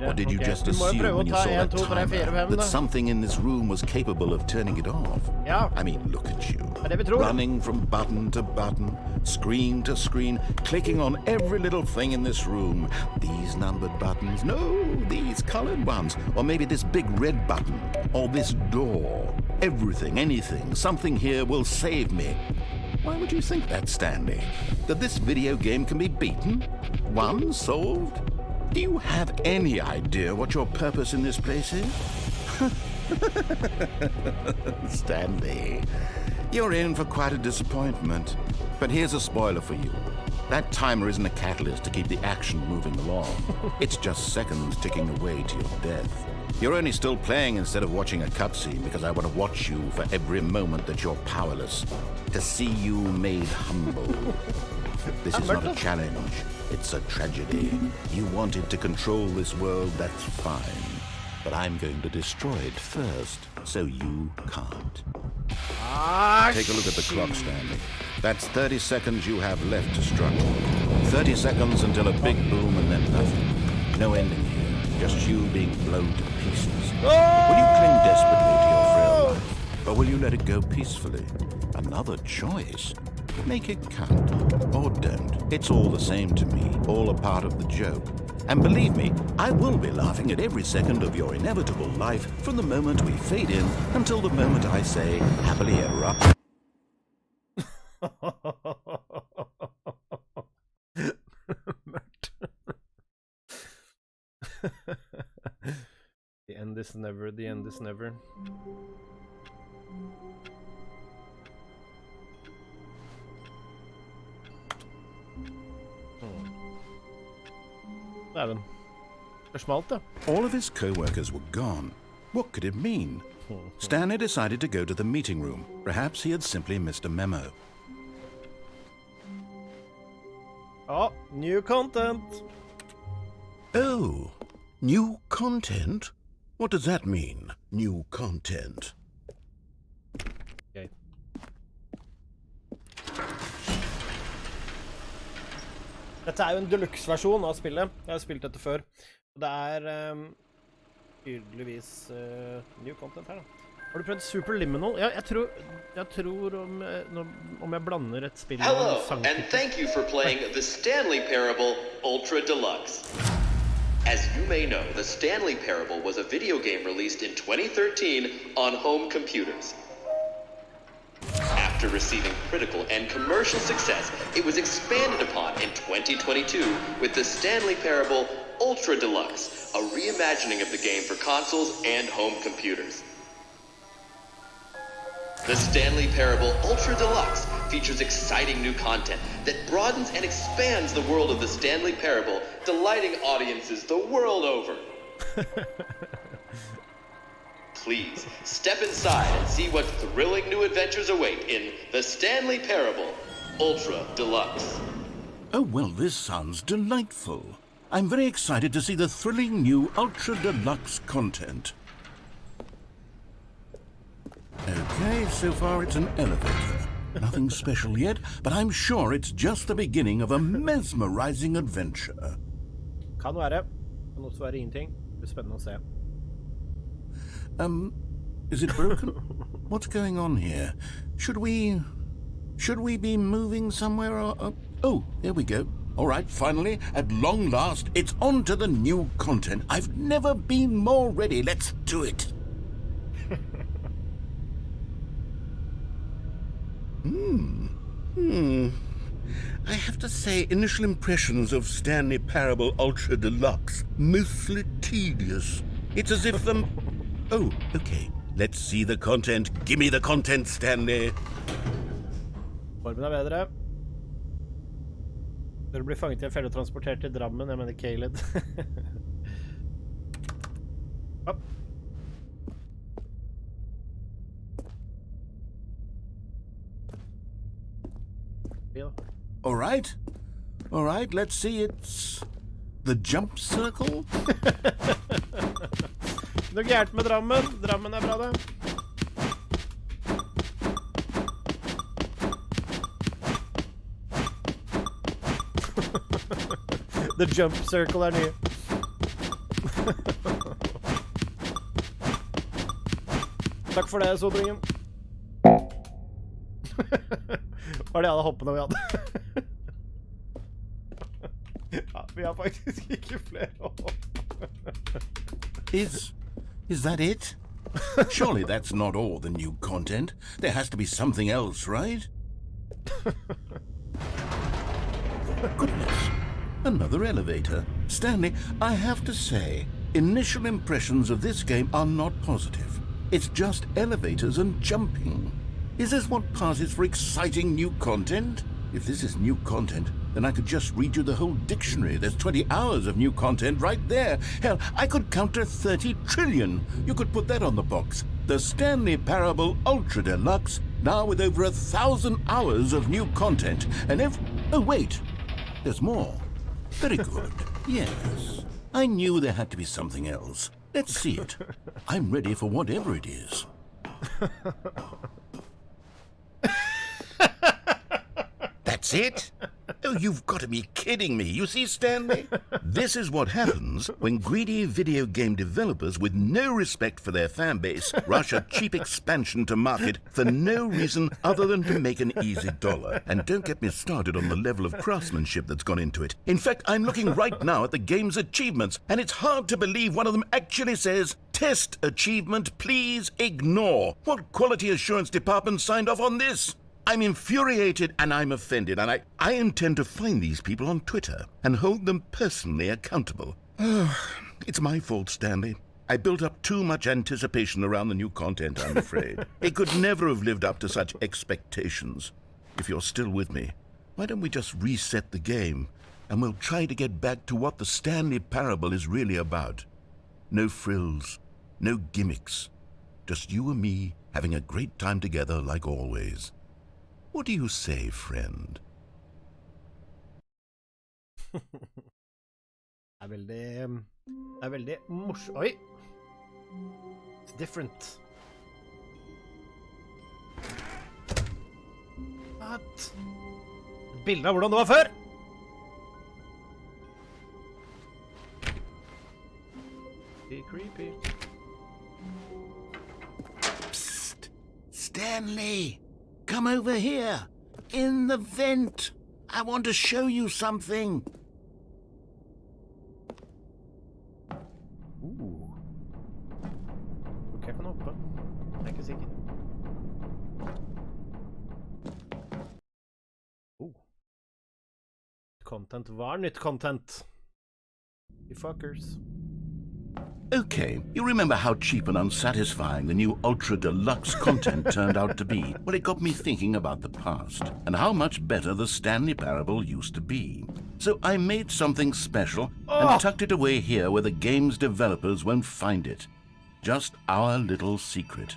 Or did you just assume when you saw that timer that something in this room was capable of turning it off? I mean, look at you. Running from button to button, screen to screen, clicking on every little thing in this room. These numbered buttons, no, these colored ones. Or maybe this big red button, or this door. Everything, anything, something here will save me. Why would you think that, Stanley? That this video game can be beaten? Won? Solved? Do you have any idea what your purpose in this place is? Stanley, you're in for quite a disappointment. But here's a spoiler for you. That timer isn't a catalyst to keep the action moving along. It's just seconds ticking away to your death. You're only still playing instead of watching a cutscene because I want to watch you for every moment that you're powerless. To see you made humble. This is not a challenge. It's a tragedy. You wanted to control this world, that's fine. But I'm going to destroy it first, so you can't. Take a look at the clock, Stanley. That's 30 seconds you have left to struggle. 30 seconds until a big boom and then nothing. No ending here. Just you being blown to pieces. Will you cling desperately to your frail life? Or will you let it go peacefully? Another choice. Make it count. Or don't. It's all the same to me. All a part of the joke. And believe me, I will be laughing at every second of your inevitable life from the moment we fade in until the moment I say, happily ever after. The end is never, the end is never. Dæven. Det smalt, da. All of his co-workers were gone. What could it mean? Stanley decided to go to the meeting room. Perhaps he had simply missed a memo. Oh, new content. Oh, new content? What does that mean, new content? Okay. Dette jo en deluxe-versjon av spillet. Jeg har spilt dette før. Det tydeligvis new content her, da. Har du prøvd Superliminal? Ja, jeg tror om jeg blander et spill... Hello, and thank you for playing the Stanley Parable Ultra Deluxe. As you may know, the Stanley Parable was a video game released in 2013 on home computers. After receiving critical and commercial success, it was expanded upon in 2022 with the Stanley Parable Ultra Deluxe, a reimagining of the game for consoles and home computers. The Stanley Parable Ultra Deluxe features exciting new content that broadens and expands the world of the Stanley Parable, delighting audiences the world over. Please, step inside and see what thrilling new adventures await in the Stanley Parable Ultra Deluxe. Oh, well, this sounds delightful. I'm very excited to see the thrilling new Ultra Deluxe content. Okay, so far it's an elevator. Nothing special yet, but I'm sure it's just the beginning of a mesmerizing adventure. Kan være. Kan også være ingenting. Det blir spennende å se. Is it broken? What's going on here? Should we be moving somewhere or... Oh, there we go. All right, finally, at long last, it's on to the new content. I've never been more ready. Let's do it. I have to say, initial impressions of Stanley Parable Ultra Deluxe, mostly tedious. It's as if Oh, okay. Let's see the content. Give me the content, Stanley. Formen bedre. Dere blir fanget I en felle og transportert til Drammen. Jeg mener Caled. Opp. All right, let's see, it's the jump circle. Noe gærent med Drammen. Drammen bra, det. The jump circle ny. Takk for det, Sodringen. Var det alle hoppene vi hadde? Ja, vi har faktisk ikke flere hopp. Is that it? Surely that's not all the new content. There has to be something else, right? Goodness, another elevator. Stanley, I have to say, initial impressions of this game are not positive. It's just elevators and jumping. Is this what passes for exciting new content? If this is new content, then I could just read you the whole dictionary. There's 20 hours of new content right there. Hell, I could count to 30 trillion. You could put that on the box. The Stanley Parable Ultra Deluxe, now with over 1,000 hours of new content. And oh, wait, there's more. Very good. Yes. I knew there had to be something else. Let's see it. I'm ready for whatever it is. That's it? Oh, you've got to be kidding me. You see, Stanley? This is what happens when greedy video game developers with no respect for their fan base rush a cheap expansion to market for no reason other than to make an easy dollar. And don't get me started on the level of craftsmanship that's gone into it. In fact, I'm looking right now at the game's achievements, and it's hard to believe one of them actually says, "Test achievement, please ignore." What quality assurance department signed off on this? I'm infuriated and I'm offended, and I intend to find these people on Twitter and hold them personally accountable. It's my fault, Stanley. I built up too much anticipation around the new content, I'm afraid. It could never have lived up to such expectations. If you're still with me, why don't we just reset the game and we'll try to get back to what the Stanley Parable is really about. No frills, no gimmicks. Just you and me having a great time together like always. What do you say, friend? Det veldig morsomt. Oi! It's different. What? Et bilde av hvordan det var før! Creepy. Psst! Stanley! Come over here! In the vent! I want to show you something! Ok, jeg kan hoppe. Jeg er ikke sikker. Content var nytt content. You fuckers. Okay, you remember how cheap and unsatisfying the new Ultra Deluxe content turned out to be? Well, it got me thinking about the past and how much better the Stanley Parable used to be. So I made something special and tucked it away here where the game's developers won't find it. Just our little secret.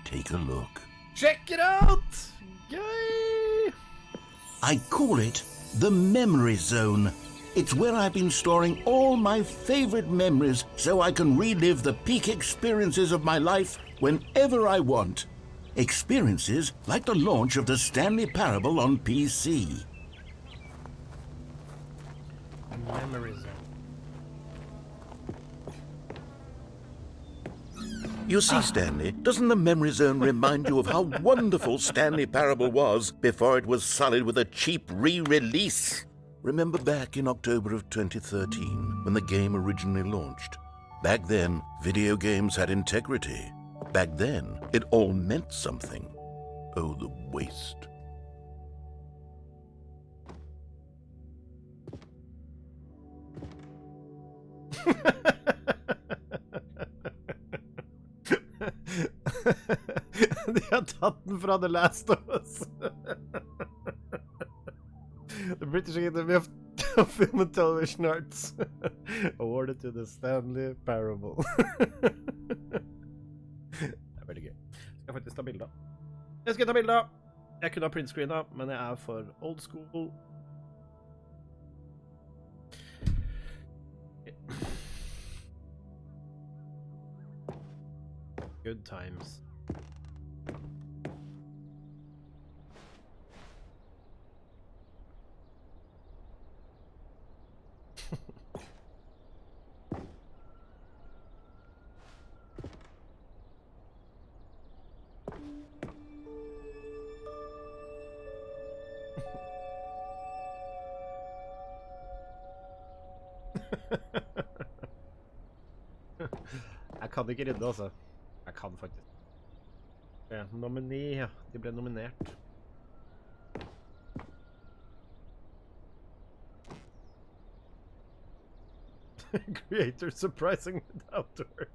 Take a look. Check it out! Yay! I call it the Memory Zone. It's where I've been storing all my favorite memories so I can relive the peak experiences of my life whenever I want. Experiences like the launch of the Stanley Parable on PC. Memory Zone. You see, Stanley, doesn't the Memory Zone remind you of how wonderful Stanley Parable was before it was sullied with a cheap re-release? Remember back in October of 2013, when the game originally launched? Back then, video games had integrity. Back then, it all meant something. Oh, the waste. De har tatt den fra The Last of Us. The British Academy of Film and Television Arts awarded to the Stanley Parable. Det er veldig gøy. Skal jeg faktisk ta bilder. Jeg skal ta bilder. Jeg kunne ha printscreena, men jeg er for old school. Good times. Jeg kan ikke rydde, altså. Jeg kan faktisk. Nomini, ja. De ble nominert. Creator surprising without doors.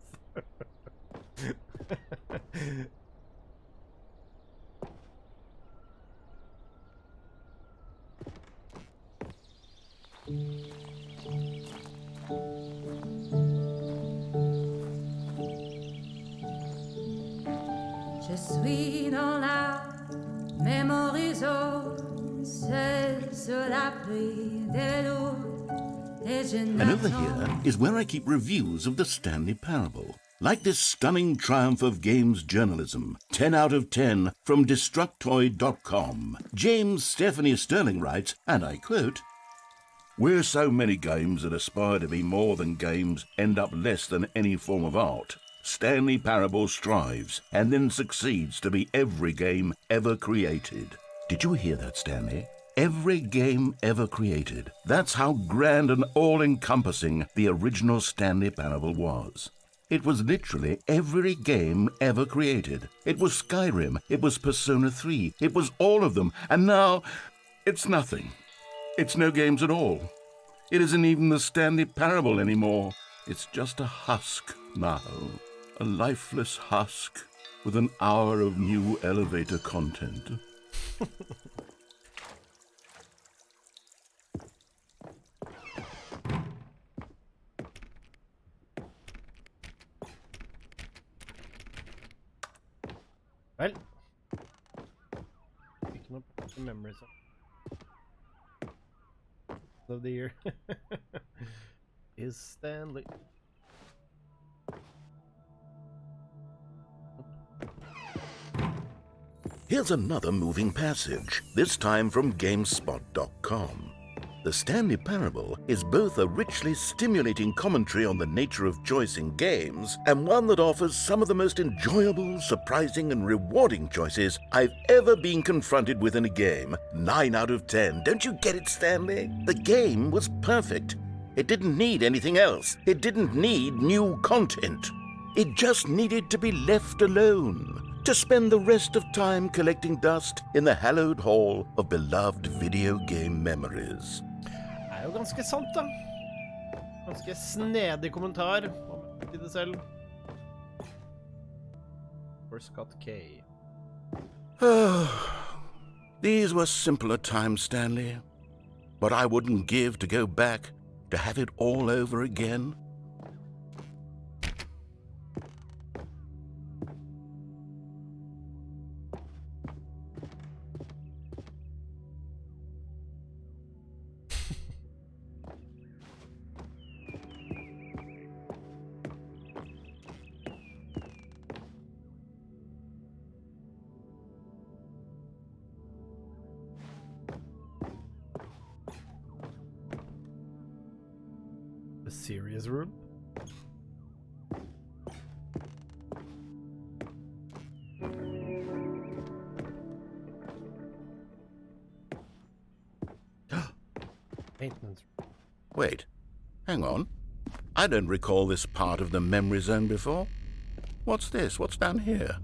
Je suis dans la memory zone, seul sur l'abri de l'eau. And over here is where I keep reviews of the Stanley Parable. Like this stunning triumph of games journalism, 10 out of 10 from Destructoid.com. James Stephanie Sterling writes, and I quote, "Where so many games that aspire to be more than games end up less than any form of art, Stanley Parable strives and then succeeds to be every game ever created." Did you hear that, Stanley? Every game ever created. That's how grand and all-encompassing the original Stanley Parable was. It was literally every game ever created. It was Skyrim, it was Persona 3, it was all of them, and now it's nothing. It's no games at all. It isn't even the Stanley Parable anymore. It's just a husk now. A lifeless husk with an hour of new elevator content. Vel. Ikke noe memories of the year. Is Stanley. Here's another moving passage, this time from GameSpot.com. The Stanley Parable is both a richly stimulating commentary on the nature of choice in games and one that offers some of the most enjoyable, surprising, and rewarding choices I've ever been confronted with in a game. 9 out of 10. Don't you get it, Stanley? The game was perfect. It didn't need anything else. It didn't need new content. It just needed to be left alone, to spend the rest of time collecting dust in the hallowed hall of beloved video game memories. Det jo ganske sant, da. Ganske snedig kommentar om det selv. For Scott K. These were simpler times, Stanley. But I wouldn't give to go back to have it all over again. The serious room? Maintenance. Wait, hang on. I don't recall this part of the memory zone before. What's this? What's down here?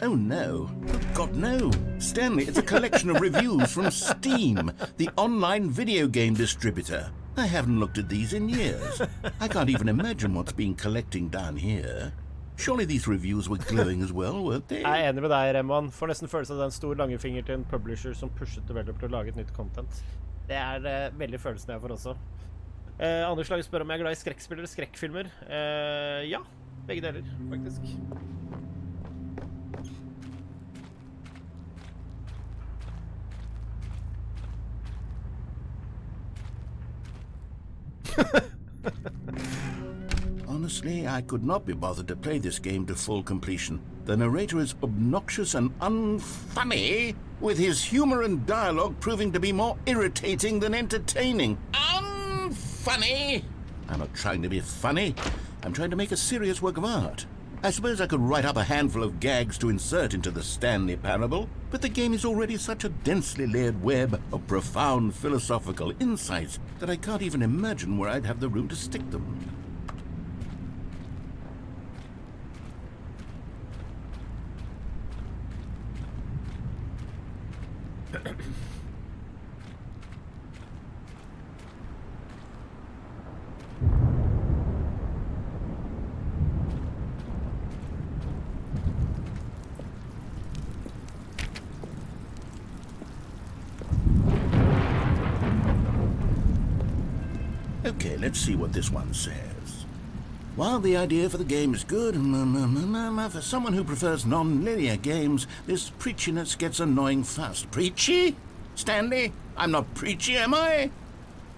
Oh no. God, no. Stanley, it's a collection of reviews from Steam, the online video game distributor. I haven't looked at these in years. I can't even imagine what's been collecting down here. Surely these reviews were glowing as well, weren't they? Jeg enig med deg, Remman. Får nesten følelse av den stor langefinger til en publisher som pushet developer til å lage et nytt content. Det veldig følelsen jeg får også. Anders Lage spør om jeg glad I skrekkspill eller skrekkfilmer. Ja, begge deler, faktisk. Honestly, I could not be bothered to play this game to full completion. The narrator is obnoxious and unfunny, with his humor and dialogue proving to be more irritating than entertaining. Unfunny! I'm not trying to be funny. I'm trying to make a serious work of art. I suppose I could write up a handful of gags to insert into the Stanley Parable, but the game is already such a densely layered web of profound philosophical insights that I can't even imagine where I'd have the room to stick them. Okay, let's see what this one says. While the idea for the game is good, for someone who prefers non-linear games, this preachiness gets annoying fast. Preachy? Stanley? I'm not preachy, am I?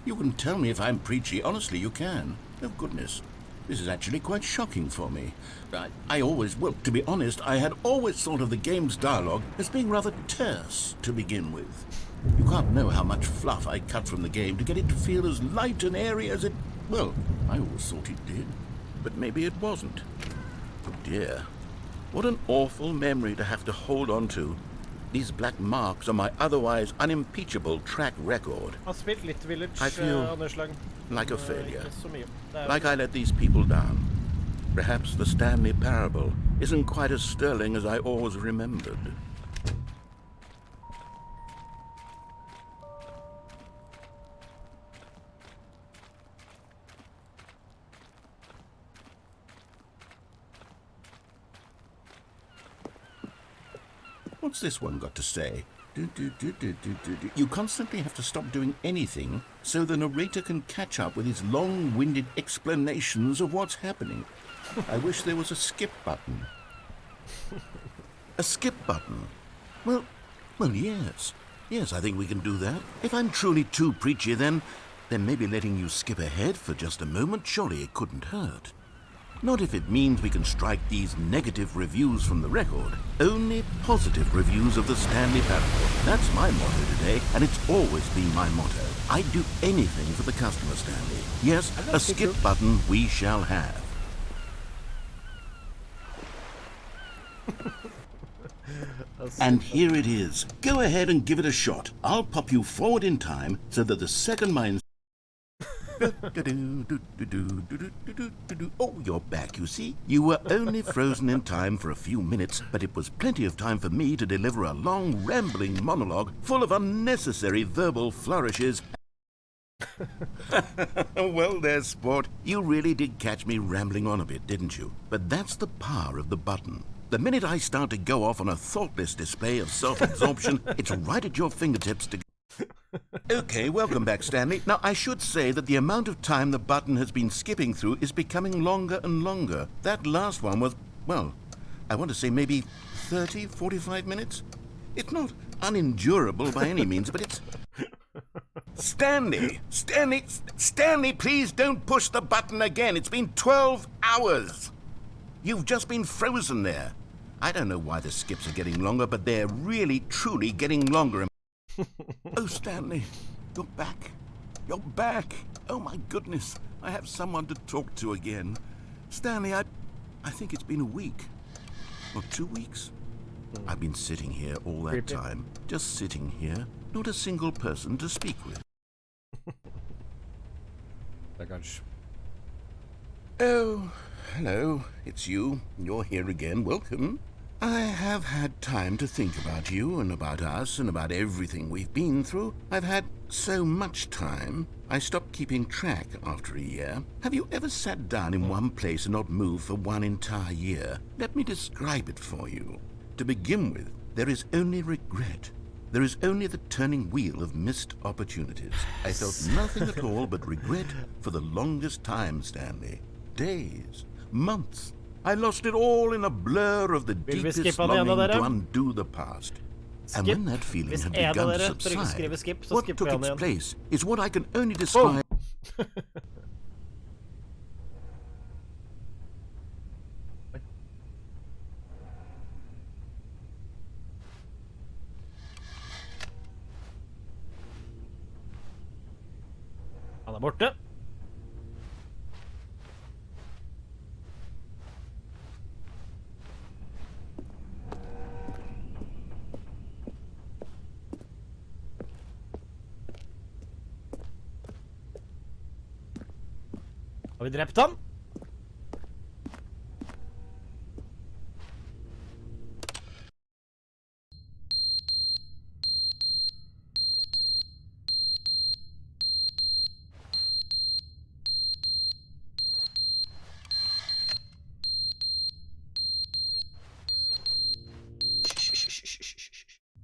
You can tell me if I'm preachy. Honestly, you can. Oh, goodness. This is actually quite shocking for me. Well, to be honest, I had always thought of the game's dialogue as being rather terse to begin with. You can't know how much fluff I cut from the game to get it to feel as light and airy as it... Well, I always thought it did. But maybe it wasn't. Oh dear. What an awful memory to have to hold on to. These black marks on my otherwise unimpeachable track record. Han spilt litt Village, I feel Anders Lang. like a failure. Ikke så mye. Like I let these people down. Perhaps the Stanley Parable isn't quite as sterling as I always remembered. What's this one got to say? You constantly have to stop doing anything so the narrator can catch up with his long-winded explanations of what's happening. I wish there was a skip button. A skip button? Well, yes. Yes, I think we can do that. If I'm truly too preachy, then maybe letting you skip ahead for just a moment, surely it couldn't hurt. Not if it means we can strike these negative reviews from the record. Only positive reviews of the Stanley Parable. That's my motto today, and it's always been my motto. I'd do anything for the customer, Stanley. Yes, a skip button we shall have. And here it is. Go ahead and give it a shot. I'll pop you forward in time so that the second mind... Oh, you're back, you see. You were only frozen in time for a few minutes, but it was plenty of time for me to deliver a long, rambling monologue full of unnecessary verbal flourishes. Well, there, sport. You really did catch me rambling on a bit, didn't you? But that's the power of the button. The minute I start to go off on a thoughtless display of self-absorption, it's right at your fingertips to... Okay, welcome back, Stanley. Now, I should say that the amount of time the button has been skipping through is becoming longer and longer. That last one was, well, I want to say maybe 30, 45 minutes? It's not unendurable by any means, but it's... Stanley, please don't push the button again. It's been 12 hours. You've just been frozen there. I don't know why the skips are getting longer, but they're really, truly getting longer. Oh, Stanley, you're back. You're back. Oh, my goodness. I have someone to talk to again. Stanley, I think it's been a week. Or 2 weeks. I've been sitting here all that time. Just sitting here. Not a single person to speak with. Oh, hello. It's you. You're here again. Welcome. I have had time to think about you and about us and about everything we've been through. I've had so much time, I stopped keeping track after a year. Have you ever sat down in one place and not moved for one entire year? Let me describe it for you. To begin with, there is only regret. There is only the turning wheel of missed opportunities. I felt nothing at all but regret for the longest time, Stanley. Days, months. I lost it all in a blur of the deepest longing to undo the past. And when that feeling had begun to subside, what took its place is what I can only describe... Han borte. Har vi drept han?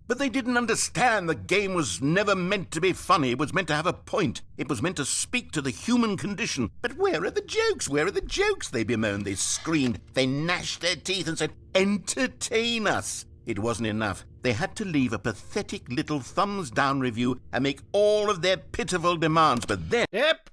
But they didn't understand the game was never meant to be funny. It was meant to have a point. It was meant to speak to the human condition. But where are the jokes? Where are the jokes? They bemoaned, they screamed, they gnashed their teeth and said, entertain us. It wasn't enough. They had to leave a pathetic little thumbs-down review and make all of their pitiful demands. But then... Yep.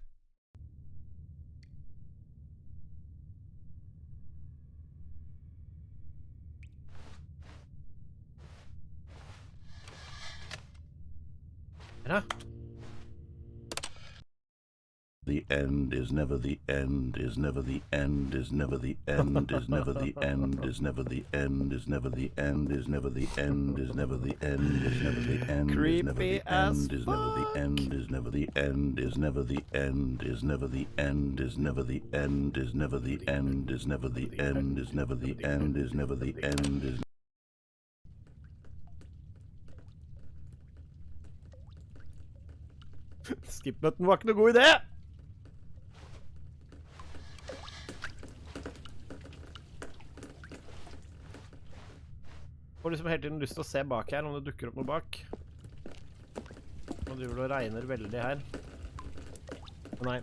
The end is never the end, is never the end, is never the end, is never the end, is never the end, is never the end, is never the end, is never the end, is never the end, Creepy as is never the end, is never the end, is never the end, is never the end, is never the end, is never the end, is never the end, is never the end, is never the end, is Skip-button var ikke noe god idé. Får liksom hele tiden lyst til å se bak her, om det dukker opp noe bak. Nå driver det og regner veldig her. Nei.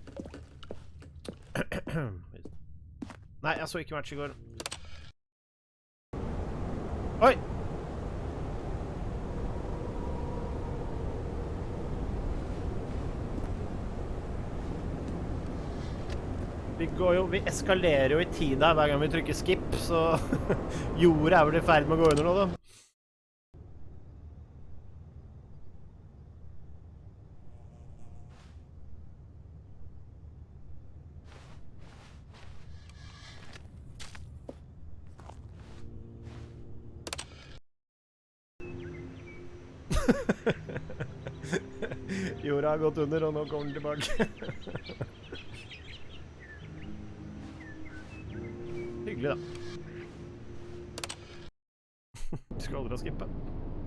Nei, jeg så ikke match i går. Oi! Vi eskalerer jo I tid her hver gang vi trykker skip, så jorda vel I ferd med å gå under nå, da. Jorda har gått under, og nå kommer den tilbake. Hyggelig, da. Du skal aldri ha skippet.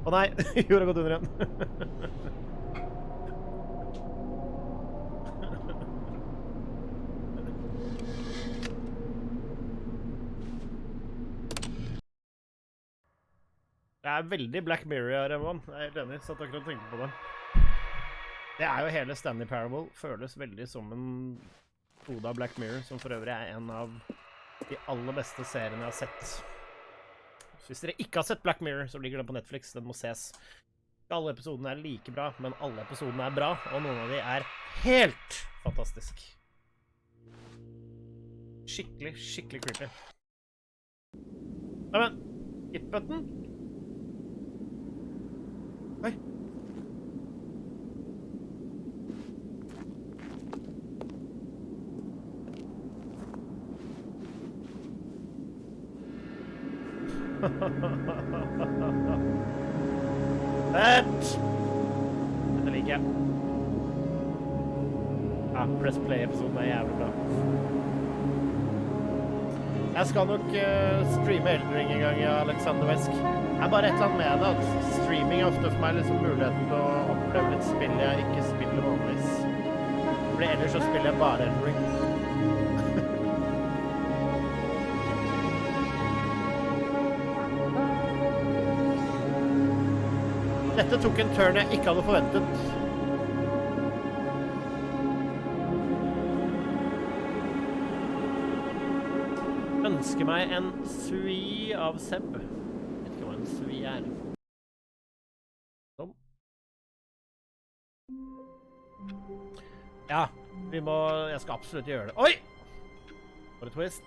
Å nei, jorda har gått under igjen. Det veldig Black Mirror her, Evan. Jeg helt enig, satt akkurat og tenkte på det. Det jo hele Stanley Parable, føles veldig som en kode av Black Mirror, som for øvrig en av de aller beste seriene jeg har sett. Så hvis dere ikke har sett Black Mirror, så ligger den på Netflix, den må ses. Alle episodene like bra, men alle episodene bra, og noen av de helt fantastisk. Skikkelig, skikkelig creepy. Nei, men, hit-button? Oi. Fett! Dette liker jeg. Ja, Press Play-episoden jævlig bra. Jeg skal nok streame Elden Ring en gang, Alexander Vesk. Det bare et eller annet med det, at streaming ofte for meg liksom muligheten til å oppleve litt spill jeg ikke spiller vanligvis. For ellers så spiller jeg bare Elden Ring. Dette tok en turn jeg ikke hadde forventet. Ønsker meg en sui av Seb. Jeg vet ikke hva en sui Sånn. Ja, jeg skal absolutt gjøre det. Oi! For et twist.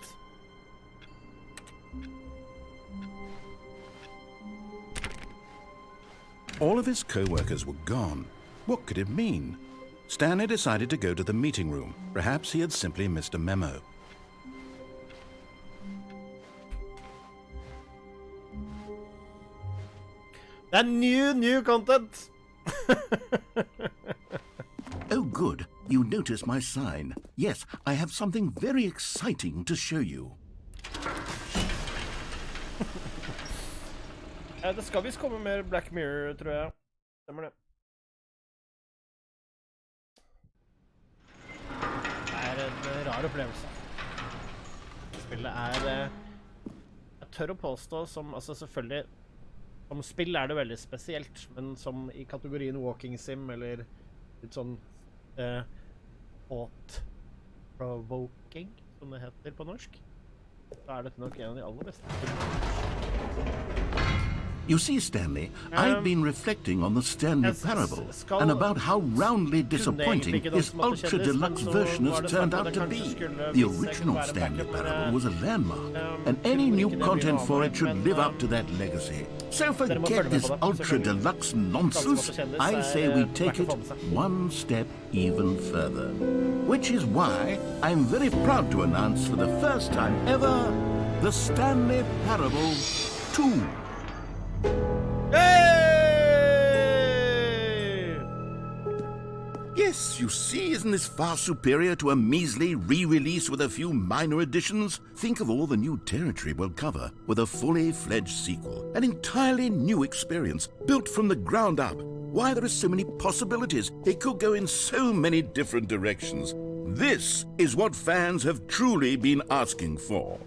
All of his co-workers were gone. What could it mean? Stanley decided to go to the meeting room. Perhaps he had simply missed a memo. Det new content! Oh, good. You noticed my sign. Yes, I have something very exciting to show you. Det skal visst komme mer Black Mirror, tror jeg. Stemmer det. Det en rar opplevelse. Spillet jeg tør å påstå som, altså selvfølgelig, som spill det veldig spesielt, men som I kategorien walking sim, eller litt sånn thought-provoking, som det heter på norsk, så dette nok en av de aller beste. You see, Stanley, I've been reflecting on the Stanley Parable and about how roundly disappointing his Ultra Deluxe version has turned out to be. The original Stanley Parable was a landmark, and any new content for it should live up to that legacy. So forget this Ultra Deluxe nonsense. I say we take it one step even further. Which is why I'm very proud to announce for the first time ever, the Stanley Parable 2. Hey! Yes, you see, isn't this far superior to a measly re-release with a few minor additions? Think of all the new territory we'll cover with a fully fledged sequel. An entirely new experience, built from the ground up. Why, there are so many possibilities. It could go in so many different directions. This is what fans have truly been asking for.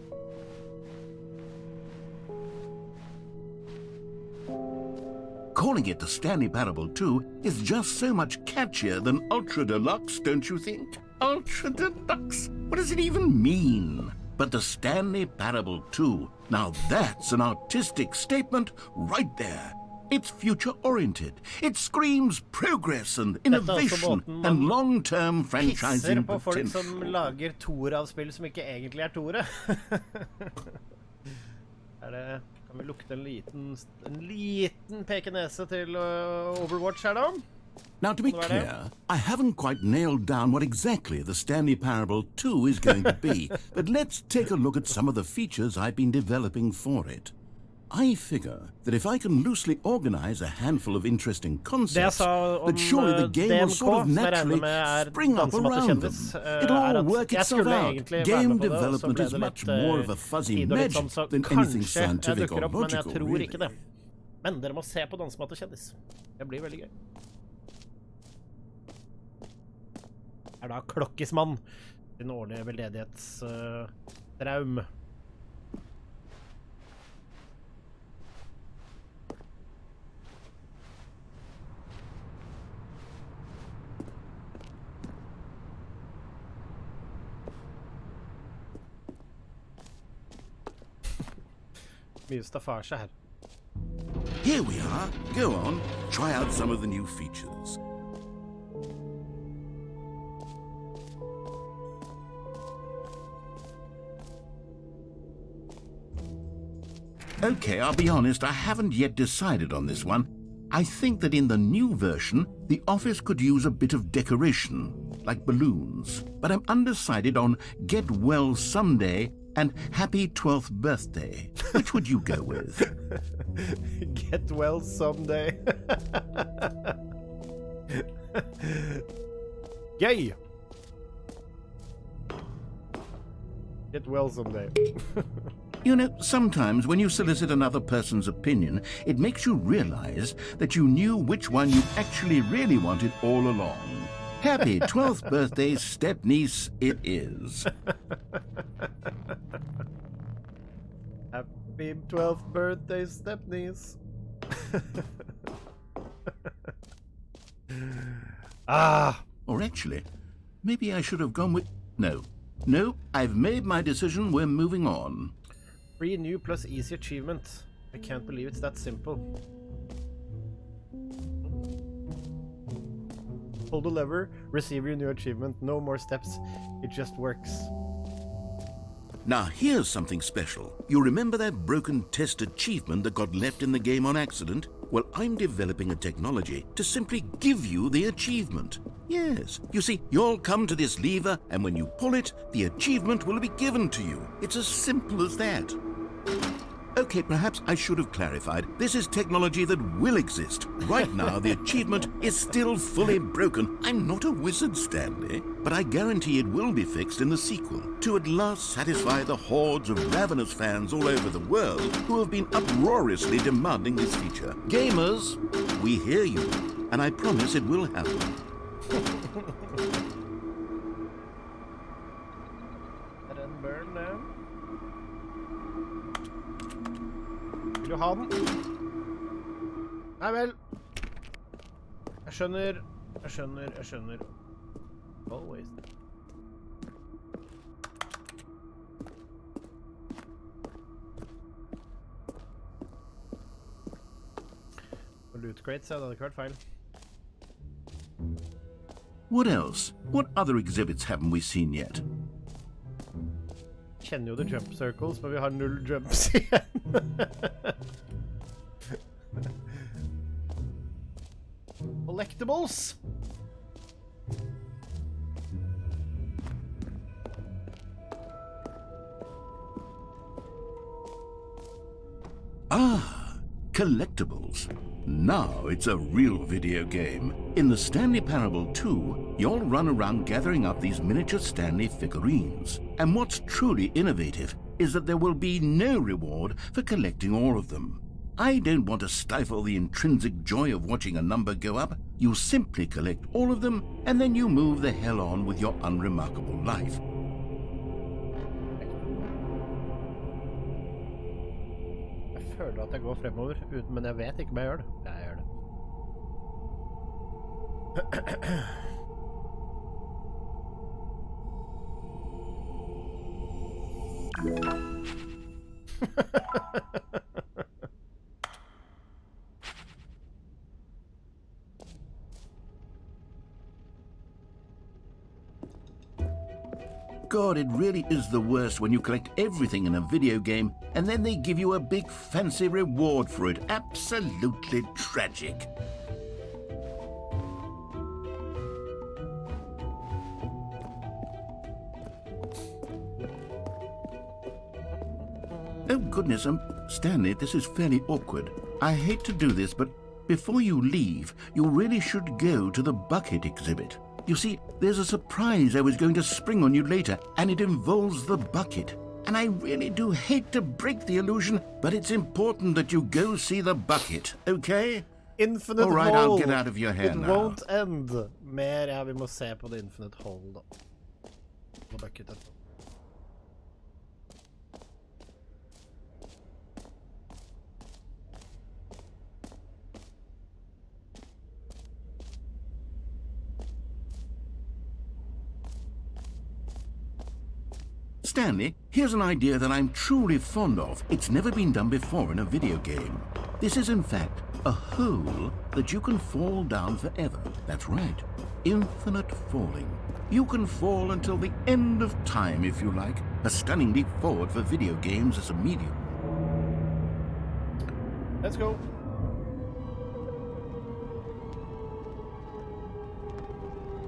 Calling it the Stanley Parable 2 is just so much catchier than Ultra Deluxe, don't you think? Ultra Deluxe? What does it even mean? But the Stanley Parable 2, now that's an artistic statement right there. It's future-oriented. It screams progress and innovation and long-term franchising Pisser på folk potential. som lager toer-avspill som ikke egentlig er toere. Kan vi lukte en liten pekenese til Overwatch her da? Now, to be clear, I haven't quite nailed down what exactly the Stanley Parable 2 is going to be, but let's take a look at some of the features I've been developing for it. I figure that if I can loosely organize a handful of interesting concepts, that surely the game will sort of naturally spring up around them. It'll all work itself out. Game development is much more of a fuzzy magic than anything scientific or logical, really. Men dere må se på Dansemat og kjendis. Det blir veldig gøy. Da Klokkismann, din årlige veldedighetsdraum. Mye staffasje her. Here we are. Go on. Try out some of the new features. Okay, I'll be honest, I haven't yet decided on this one. I think that in the new version, the office could use a bit of decoration, like balloons. But I'm undecided on Get Well Someday and Happy 12th Birthday. Which would you go with? Get well someday. Yay! Get well someday. You know, sometimes when you solicit another person's opinion, it makes you realize that you knew which one you actually really wanted all along. Happy 12th birthday, step-niece, it is. Happy 12th birthday, step-niece. Or actually, maybe I should have gone with... No, I've made my decision, we're moving on. Free new plus easy achievement. I can't believe it's that simple. Hold the lever, receive your new achievement. No more steps. It just works. Now here's something special. You remember that broken test achievement that got left in the game on accident? Well, I'm developing a technology to simply give you the achievement. Yes, you see, you'll come to this lever, and when you pull it, the achievement will be given to you. It's as simple as that. Okay, perhaps I should have clarified. This is technology that will exist. Right now, the achievement is still fully broken. I'm not a wizard, Stanley, but I guarantee it will be fixed in the sequel to at last satisfy the hordes of ravenous fans all over the world who have been uproariously demanding this feature. Gamers, we hear you, and I promise it will happen. Let it burn now. Vil du ha den? Nei vel. Jeg skjønner. Always. Loot crates, ja, det hadde ikke vært feil. What else? What other exhibits haven't we seen yet? Kjenner jo the jump circles, men vi har 0 jumps igjen. Collectibles! Ah, collectibles. Now it's a real video game. In the Stanley Parable 2, you'll run around gathering up these miniature Stanley figurines. And what's truly innovative is that there will be no reward for collecting all of them. I don't want to stifle the intrinsic joy of watching a number go up. You simply collect all of them, and then you move the hell on with your unremarkable life. Jeg føler at jeg går fremover, men jeg vet ikke om jeg gjør det. Ja, jeg gjør det. God, it really is the worst when you collect everything in a video game and then they give you a big fancy reward for it. Absolutely tragic. Oh, goodness, Stanley, this is fairly awkward. I hate to do this, but before you leave, you really should go to the bucket exhibit. You see, there's a surprise I was going to spring on you later, and it involves the bucket. And I really do hate to break the illusion, but it's important that you go see the bucket, okay? Infinite All right, hole. I'll get out of your hair It now. won't end. Mer, ja, vi må se på The Infinite Hole, da. Og bucket etterpå. Stanley, here's an idea that I'm truly fond of. It's never been done before in a video game. This is, in fact, a hole that you can fall down forever. That's right. Infinite falling. You can fall until the end of time, if you like. A stunning leap forward for video games as a medium. Let's go.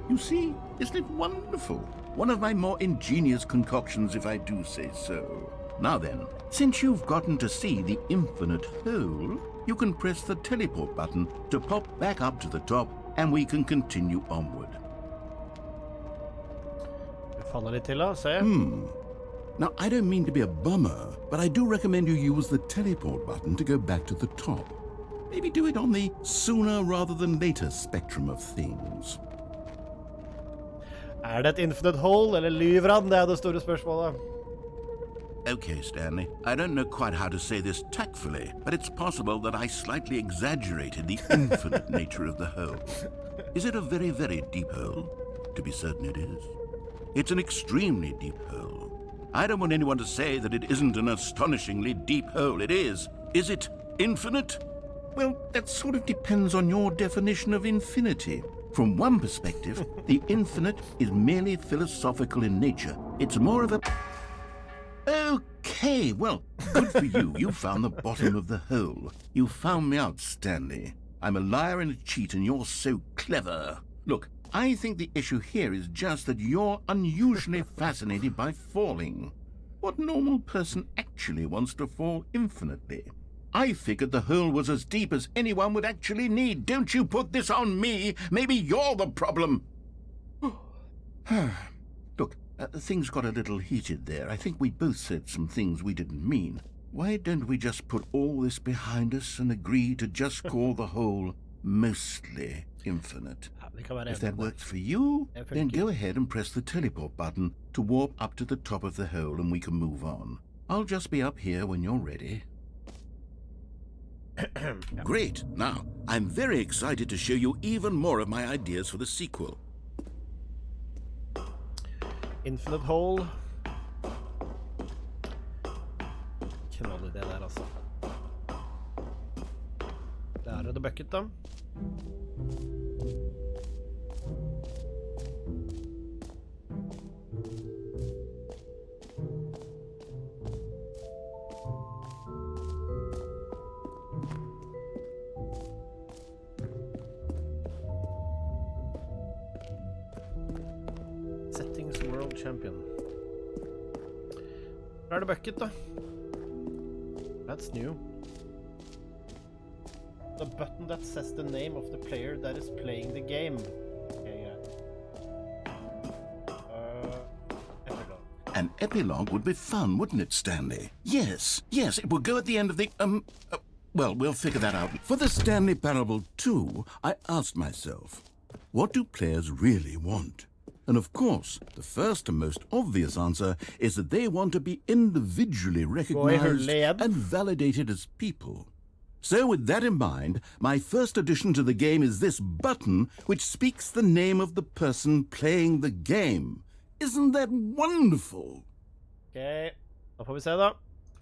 You see, isn't it wonderful? One of my more ingenious concoctions, if I do say so. Now then, since you've gotten to see the infinite hole, you can press the teleport button to pop back up to the top, and we can continue onward. Vi faller litt til, da. Se. Now, I don't mean to be a bummer, but I do recommend you use the teleport button to go back to the top. Maybe do it on the sooner rather than later spectrum of things. Det et Infinite Hole, eller lyver han? Det det store spørsmålet. Okay, Stanley, I don't know quite how to say this tactfully, but it's possible that I slightly exaggerated the infinite nature of the hole. Is it a very, very deep hole? To be certain it is. It's an extremely deep hole. I don't want anyone to say that it isn't an astonishingly deep hole. It is. Is it infinite? Well, that sort of depends on your definition of infinity. From one perspective, the infinite is merely philosophical in nature. It's more of a... Okay, well, good for you. You found the bottom of the hole. You found me out, Stanley. I'm a liar and a cheat, and you're so clever. Look, I think the issue here is just that you're unusually fascinated by falling. What normal person actually wants to fall infinitely? I figured the hole was as deep as anyone would actually need. Don't you put this on me. Maybe you're the problem. Look, things got a little heated there. I think we both said some things we didn't mean. Why don't we just put all this behind us and agree to just call the hole mostly infinite? If that works for you, then go ahead and press the teleport button to warp up to the top of the hole and we can move on. I'll just be up here when you're ready. Great. Now, I'm very excited to show you even more of my ideas for the sequel. Infinite Hole. Knall det der, altså. Der The Bucket, da. Settings World Champion. Where The Bucket, da? That's new. The button that says the name of the player that is playing the game. Okay, epilogue. An epilogue would be fun, wouldn't it, Stanley? Yes, it would go at the end of the, well, we'll figure that out. For the Stanley Parable 2, I asked myself, what do players really want? And of course, the first and most obvious answer is that they want to be individually recognized and validated as people. So with that in mind, my first addition to the game is this button which speaks the name of the person playing the game. Isn't that wonderful? Okay, da får vi se da.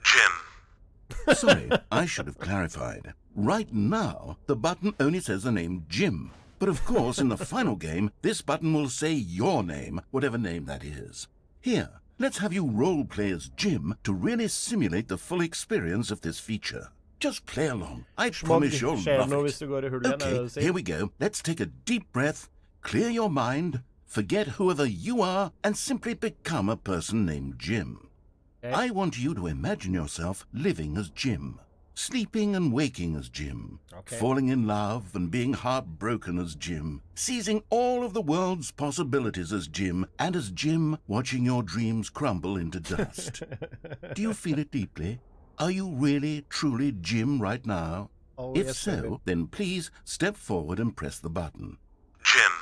Jim. Sorry, I should have clarified. Right now, the button only says the name Jim. But of course, in the final game, this button will say your name, whatever name that is. Here, let's have you role-play as Jim to really simulate the full experience of this feature. Just play along. I promise you'll love it. Okay, here we go. Let's take a deep breath, clear your mind, forget whoever you are, and simply become a person named Jim. Okay. I want you to imagine yourself living as Jim, sleeping and waking as Jim, falling in love and being heartbroken as Jim, seizing all of the world's possibilities as Jim, and as Jim watching your dreams crumble into dust. Do you feel it deeply? Are you really, truly Jim right now? Oh, if yes, so, then please step forward and press the button. Jim.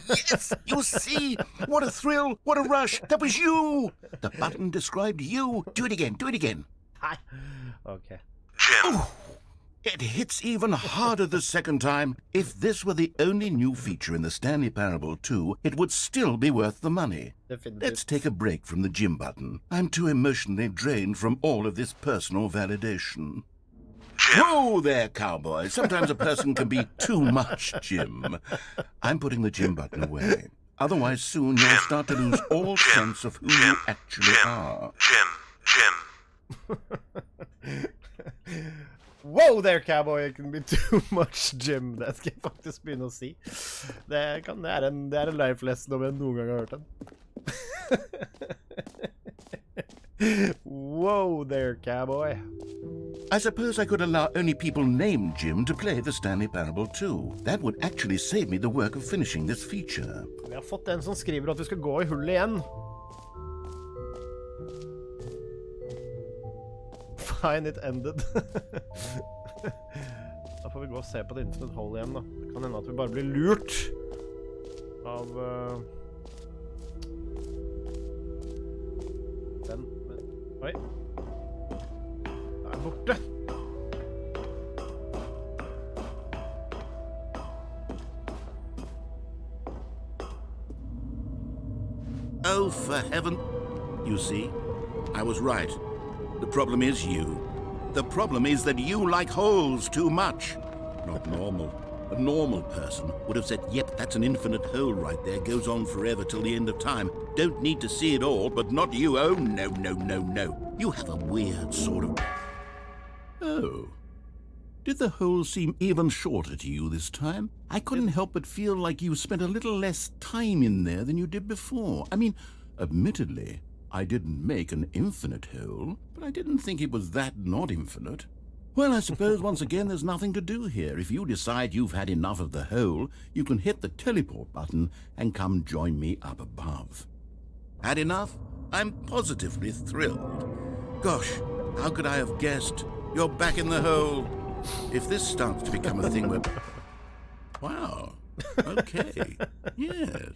Yes, you see? What a thrill, what a rush. That was you. The button described you. Do it again, do it again. Okay. Jim. Ooh, it hits even harder the second time. If this were the only new feature in the Stanley Parable 2, it would still be worth the money. Let's take a break from the Jim button. I'm too emotionally drained from all of this personal validation. Jim. Whoa there, cowboy. Sometimes a person can be too much, Jim. I'm putting the Jim button away. Otherwise, soon you'll start to lose all sense of who you actually are. Jim. Wow there, cowboy. It can be too much Jim. Det skal jeg faktisk begynne å si. Det er en life lesson om jeg noen gang har hørt den. Whoa there, cowboy. I suppose I could allow only people named Jim to play the Stanley Parable 2. That would actually save me the work of finishing this feature. Vi har fått en som skriver at vi skal gå I hullet igjen. Fine, it ended. Da får vi gå og se på det Infinite Hole igjen da. Det kan hende at vi bare blir lurt av den. Oi. Det borte. Oh, for heaven. You see, I was right. The problem is you. The problem is that you like holes too much. Not normal. A normal person would have said, yep, that's an infinite hole right there. Goes on forever till the end of time. Don't need to see it all, but not you. Oh, no, no, no, no. You have a weird sort of... Oh. Did the hole seem even shorter to you this time? I couldn't help but feel like you spent a little less time in there than you did before. I mean, admittedly, I didn't make an infinite hole, but I didn't think it was that not infinite. Well, I suppose once again there's nothing to do here. If you decide you've had enough of the hole, you can hit the teleport button and come join me up above. Had enough? I'm positively thrilled. Gosh, how could I have guessed? You're back in the hole. If this starts to become a thing where... Wow. Okay. Yes.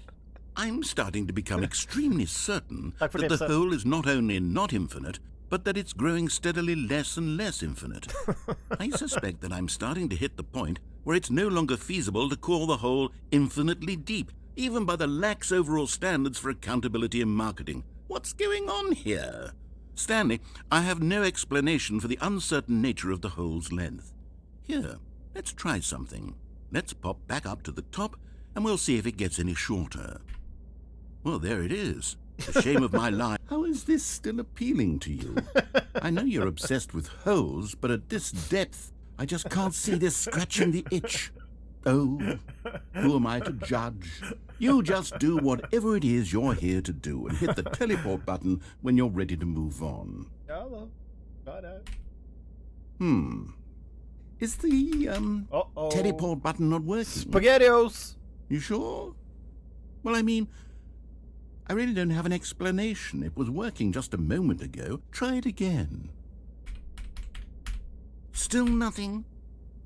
I'm starting to become extremely certain that the hole is not only not infinite, but that it's growing steadily less and less infinite. I suspect that I'm starting to hit the point where it's no longer feasible to call the hole infinitely deep, even by the lax overall standards for accountability in marketing. What's going on here? Stanley, I have no explanation for the uncertain nature of the hole's length. Here, let's try something. Let's pop back up to the top, and we'll see if it gets any shorter. Well, there it is. The shame of my life. How is this still appealing to you? I know you're obsessed with holes, but at this depth, I just can't see this scratching the itch. Oh, who am I to judge? You just do whatever it is you're here to do and hit the teleport button when you're ready to move on. Is the, teleport button not working? SpaghettiOs! You sure? Well, I mean, I really don't have an explanation. It was working just a moment ago. Try it again. Still nothing?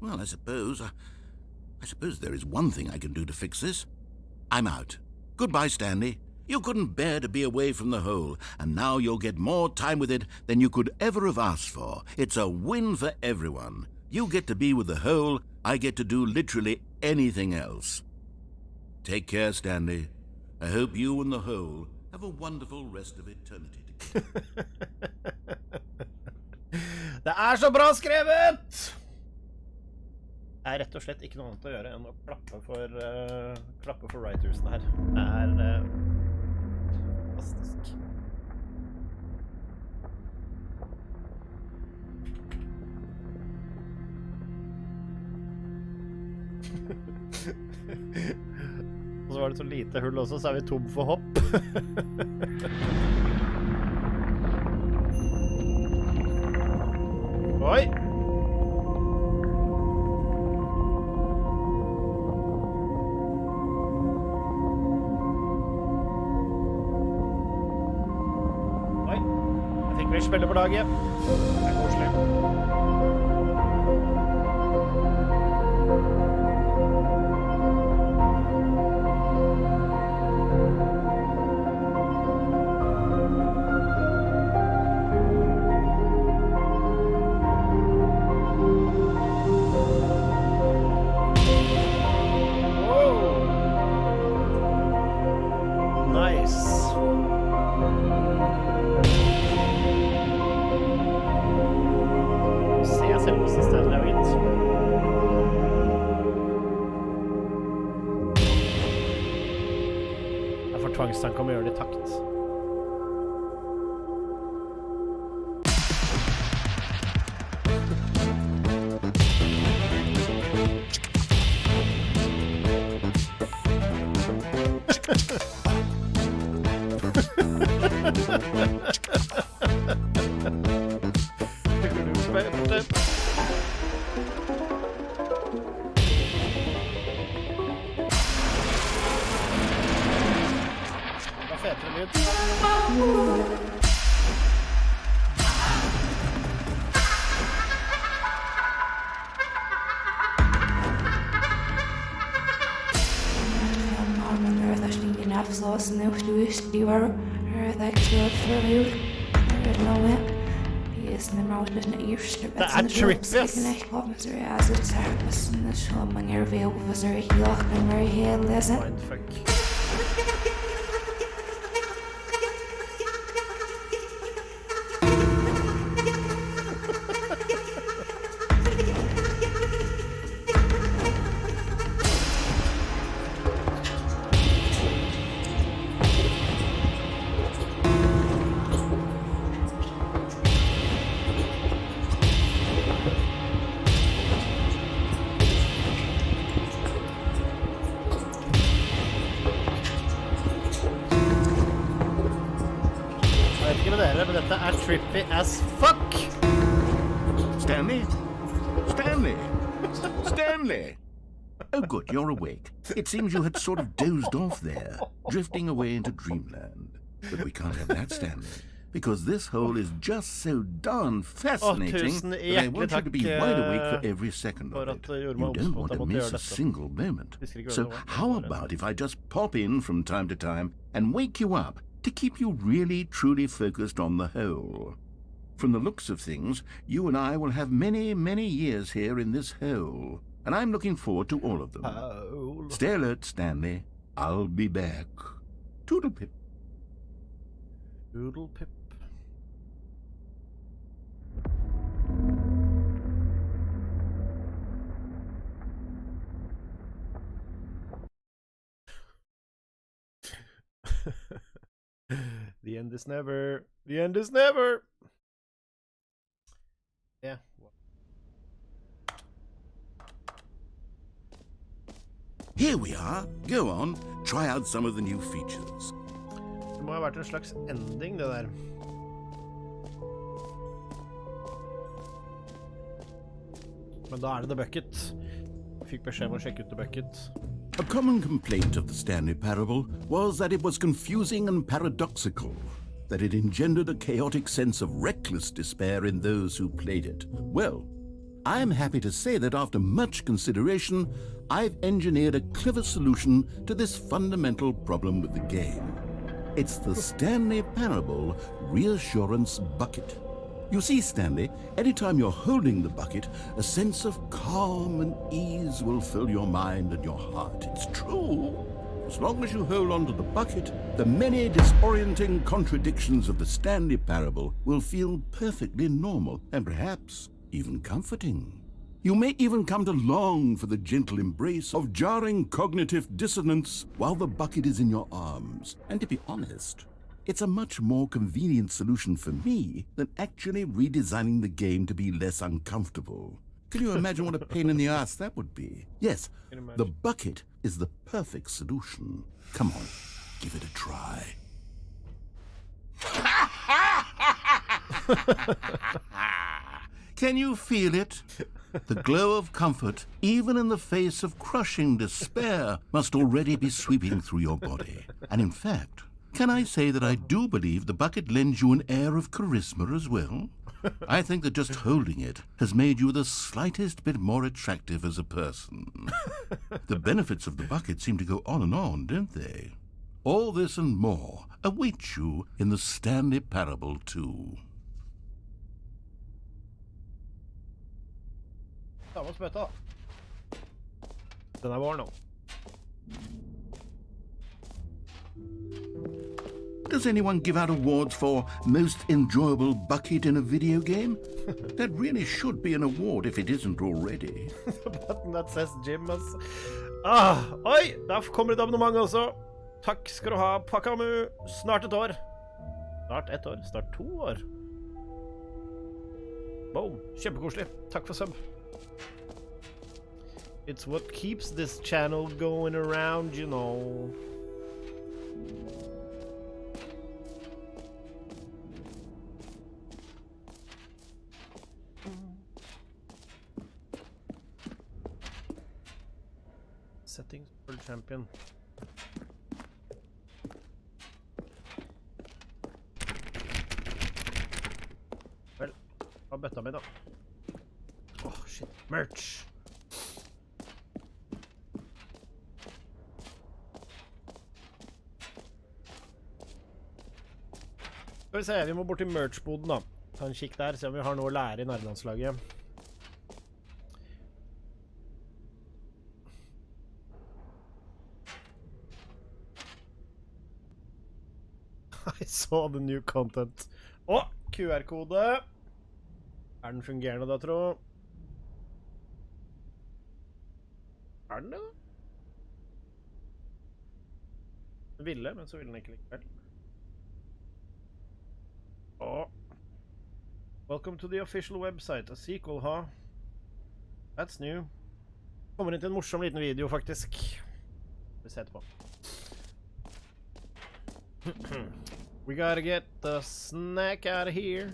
Well, I suppose there is one thing I can do to fix this. I'm out. Goodbye, Stanley. You couldn't bear to be away from the hole, and now you'll get more time with it than you could ever have asked for. It's a win for everyone. You get to be with the hole, I get to do literally anything else. Take care, Stanley. I hope you and the hole have a wonderful rest of eternity together. Det så bra skrevet! Det rett og slett ikke noe annet å gjøre enn å klappe for writersene her. Og så var det så lite hull også, så er vi tom for hopp. Oi! Oi, jeg fikk vel spille på laget. Det er koselig. Tvangstanke om å gjøre det i takt. Det er trippy, ass. Mindfuck. Trippy as fuck! Stanley? Stanley? Stanley! Oh good, you're awake. It seems you had sort of dozed off there, drifting away into dreamland. But we can't have that, Stanley, because this hole is just so darn fascinating that I want you to be wide awake for every second of it. You don't want to miss a single moment. So how about if I just pop in from time to time and wake you up to keep you really, truly focused on the hole? From the looks of things, you and I will have many, many years here in this hole, and I'm looking forward to all of them. Stay alert, Stanley. I'll be back. Toodle-pip. Toodle-pip. The end is never. The end is never. Yeah. Here we are. Go on. Try out some of the new features. Det må ha vært en slags ending, det der. Men da er det The Bucket. Jeg fikk beskjed om å sjekke ut The Bucket. A common complaint of the Stanley Parable was that it was confusing and paradoxical, that it engendered a chaotic sense of reckless despair in those who played it. Well, I'm happy to say that after much consideration, I've engineered a clever solution to this fundamental problem with the game. It's the Stanley Parable Reassurance Bucket. You see, Stanley, anytime you're holding the bucket, a sense of calm and ease will fill your mind and your heart. It's true. As long as you hold on to the bucket, the many disorienting contradictions of the Stanley Parable will feel perfectly normal and perhaps even comforting. You may even come to long for the gentle embrace of jarring cognitive dissonance while the bucket is in your arms. And to be honest, it's a much more convenient solution for me than actually redesigning the game to be less uncomfortable. Can you imagine what a pain in the ass that would be? Yes, the bucket is the perfect solution. Come on, give it a try. Can you feel it? The glow of comfort, even in the face of crushing despair, must already be sweeping through your body. And in fact, can I say that I do believe the bucket lends you an air of charisma as well? I think that just holding it has made you the slightest bit more attractive as a person. The benefits of the bucket seem to go on, don't they? All this and more await you in the Stanley Parable 2. Ta med spøtta da. Den vår nå. Does anyone give out awards for most enjoyable bucket in a video game? That really should be an award if it isn't already. The button that says Jim, ass. Oi, der kommer et abonnement også. Takk skal du ha, Pakamu. Snart et år. Snart et år. Snart 2 år. Boom. Kjempekoselig. Takk for sub. It's what keeps this channel going around, you know. Settings for champion. Vel, hva bøtta mi da? Shit. Merch! Skal vi se, vi må bort til merch-boden da. Ta en kikk der, se om vi har noe å lære i nærlandslaget. I saw the new content. QR-kode. Den fungerende da, tro? Den det da? Den ville, men så ville den ikke likevel. Welcome to the official website. A sequel, huh? That's new. Kommer inn til en morsom liten video, faktisk. Vi ser etterpå. We gotta get the snack out of here.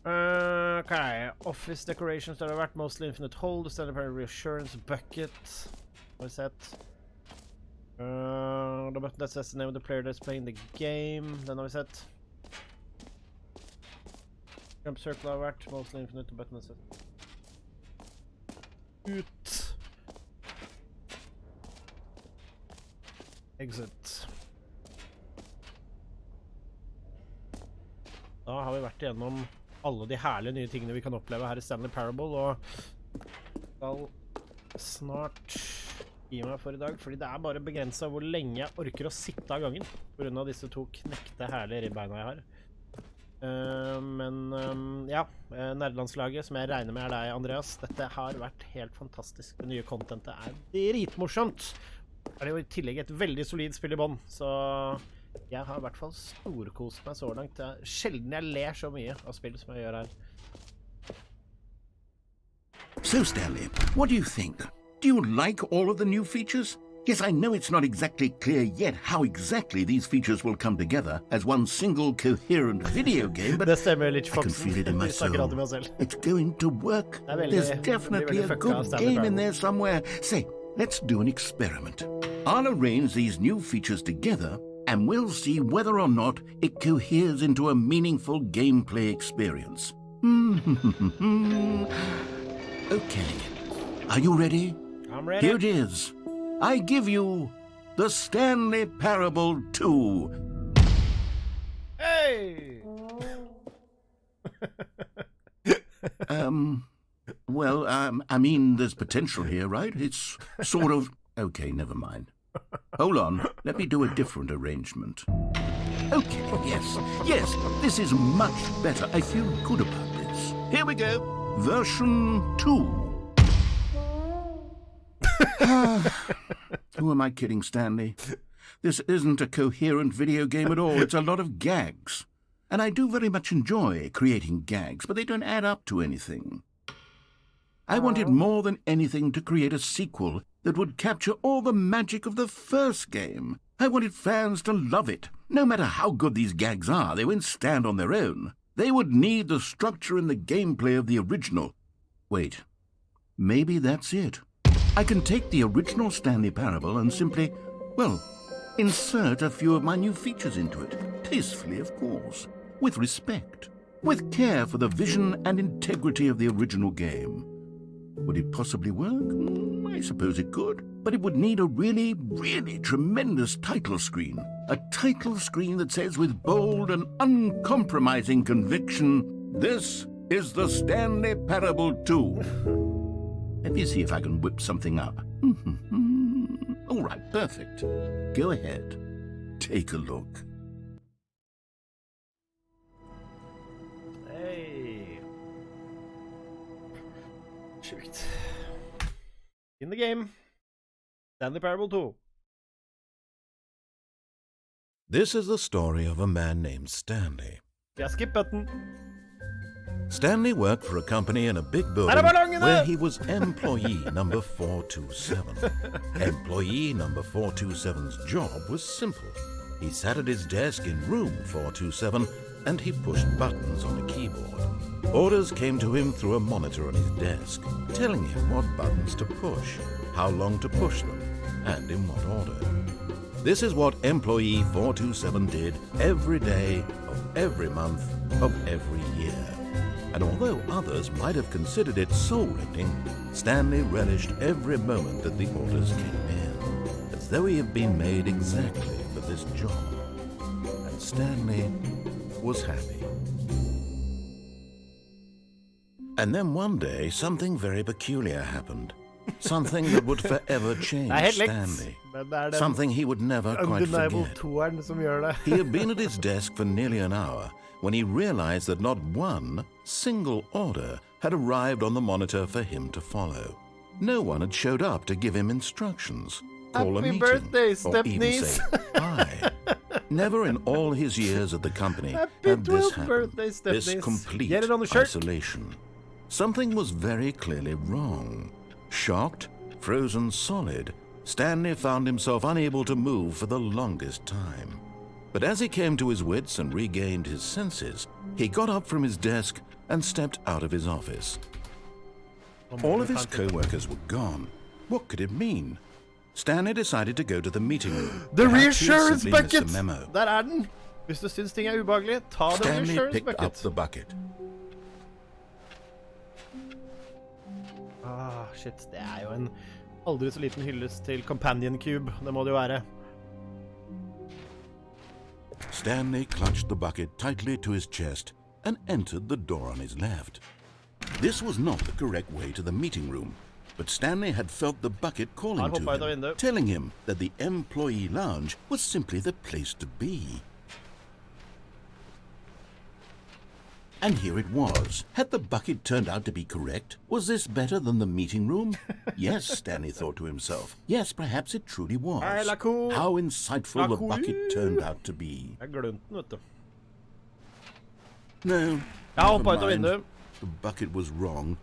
Okay. Office decorations that have vært mostly infinite hold. Stanley Parable reassurance bucket. Har vi sett. The button that says the name of the player that's playing the game. Den har vi sett. Jump circle har vært mostly infinite. The button that says ut. Exit. Da har vi vært igjennom alle de herlige nye tingene vi kan oppleve her i Stanley Parable, og skal snart gi meg for i dag, fordi det er bare begrenset hvor lenge jeg orker å sitte av gangen, på grunn av disse 2 knekte herlige ribbeina jeg har. Ja, nerdlandslaget, som jeg regner med er deg, Andreas, dette har vært helt fantastisk. Det nye contentet er dritmorsomt. Det er jo i tillegg et veldig solid spill i bånd, så jeg har i hvert fall storkost meg så langt. Det er sjelden jeg ler så mye av spill som jeg gjør her. So, Stanley, what do you think? Do you like all of the new features? Yes, I know it's not exactly clear yet how exactly these features will come together as one single coherent video game, but I can feel it in my soul. It's going to work. There's definitely a good game in there somewhere. Say, let's do an experiment. I'll arrange these new features together, and we'll see whether or not it coheres into a meaningful gameplay experience. Okay. Are you ready? I'm ready. Here it is. I give you the Stanley Parable 2. Hey! Well, I mean, there's potential here, right? It's sort of... Okay, never mind. Hold on, let me do a different arrangement. Okay, yes, this is much better. I feel good about this. Here we go. Version 2. Who am I kidding, Stanley? This isn't a coherent video game at all. It's a lot of gags. and I do very much enjoy creating gags, but they don't add up to anything. I wanted more than anything to create a sequel that would capture all the magic of the first game. I wanted fans to love it. No matter how good these gags are, they won't stand on their own. They would need the structure and the gameplay of the original. Wait, maybe that's it. I can take the original Stanley Parable and simply, well, insert a few of my new features into it. Tastefully, of course. With respect. With care for the vision and integrity of the original game. Would it possibly work? I suppose it could. But it would need a really, really tremendous title screen. A title screen that says with bold and uncompromising conviction, "This is the Stanley Parable 2. Let me see if I can whip something up. All right, perfect. Go ahead. Take a look. Hey. Sjukt. In the game. Stanley Parable 2. This is the story of a man named Stanley. Jeg skippet den. Stanley worked for a company in a big building where he was employee number 427. Employee number 427's job was simple. He sat at his desk in room 427 and he pushed buttons on a keyboard. Orders came to him through a monitor on his desk, telling him what buttons to push, how long to push them, and in what order. This is what employee 427 did every day of every month of every year. And although others might have considered it soul-rending, Stanley relished every moment that the orders came in, as though he had been made exactly for this job. And Stanley was happy. And then one day, something very peculiar happened. Something that would forever change Stanley. Something he would never quite forget. He had been at his desk for nearly an hour when he realized that not one single order had arrived on the monitor for him to follow. No one had showed up to give him instructions, call a Happy meeting, birthday, or even step-niece. say hi. Never in all his years at the company Happy had this 12th happened, birthday, this step-niece. complete Get it on the shirt. isolation. Something was very clearly wrong. Shocked, frozen solid, Stanley found himself unable to move for the longest time. But as he came to his wits and regained his senses, he got up from his desk and stepped out of his office. All of his co-workers were gone. What could it mean? Stanley decided to go to the meeting room. The Perhaps he had reassurance simply missed bucket! a memo. Der er den! Hvis du syns ting er ubehagelig, ta the Stanley reassurance picked up bucket. the bucket. Ah, shit. Det er jo en aldri så liten hyllest til Companion Cube. Det må det jo være. Stanley clutched the bucket tightly to his chest and entered the door on his left. This was not the correct way to the meeting room, but Stanley had felt the bucket calling to him, telling him that the employee lounge was simply the place to be. And here it was. Had the bucket turned out to be correct? Was this better than the meeting room? Yes, Stanley thought to himself. Yes, perhaps it truly was. How insightful the bucket turned out to be. Jeg glemte den, vet du. No, Ja, never hoppet ut av mind. vinduet. The bucket was wrong.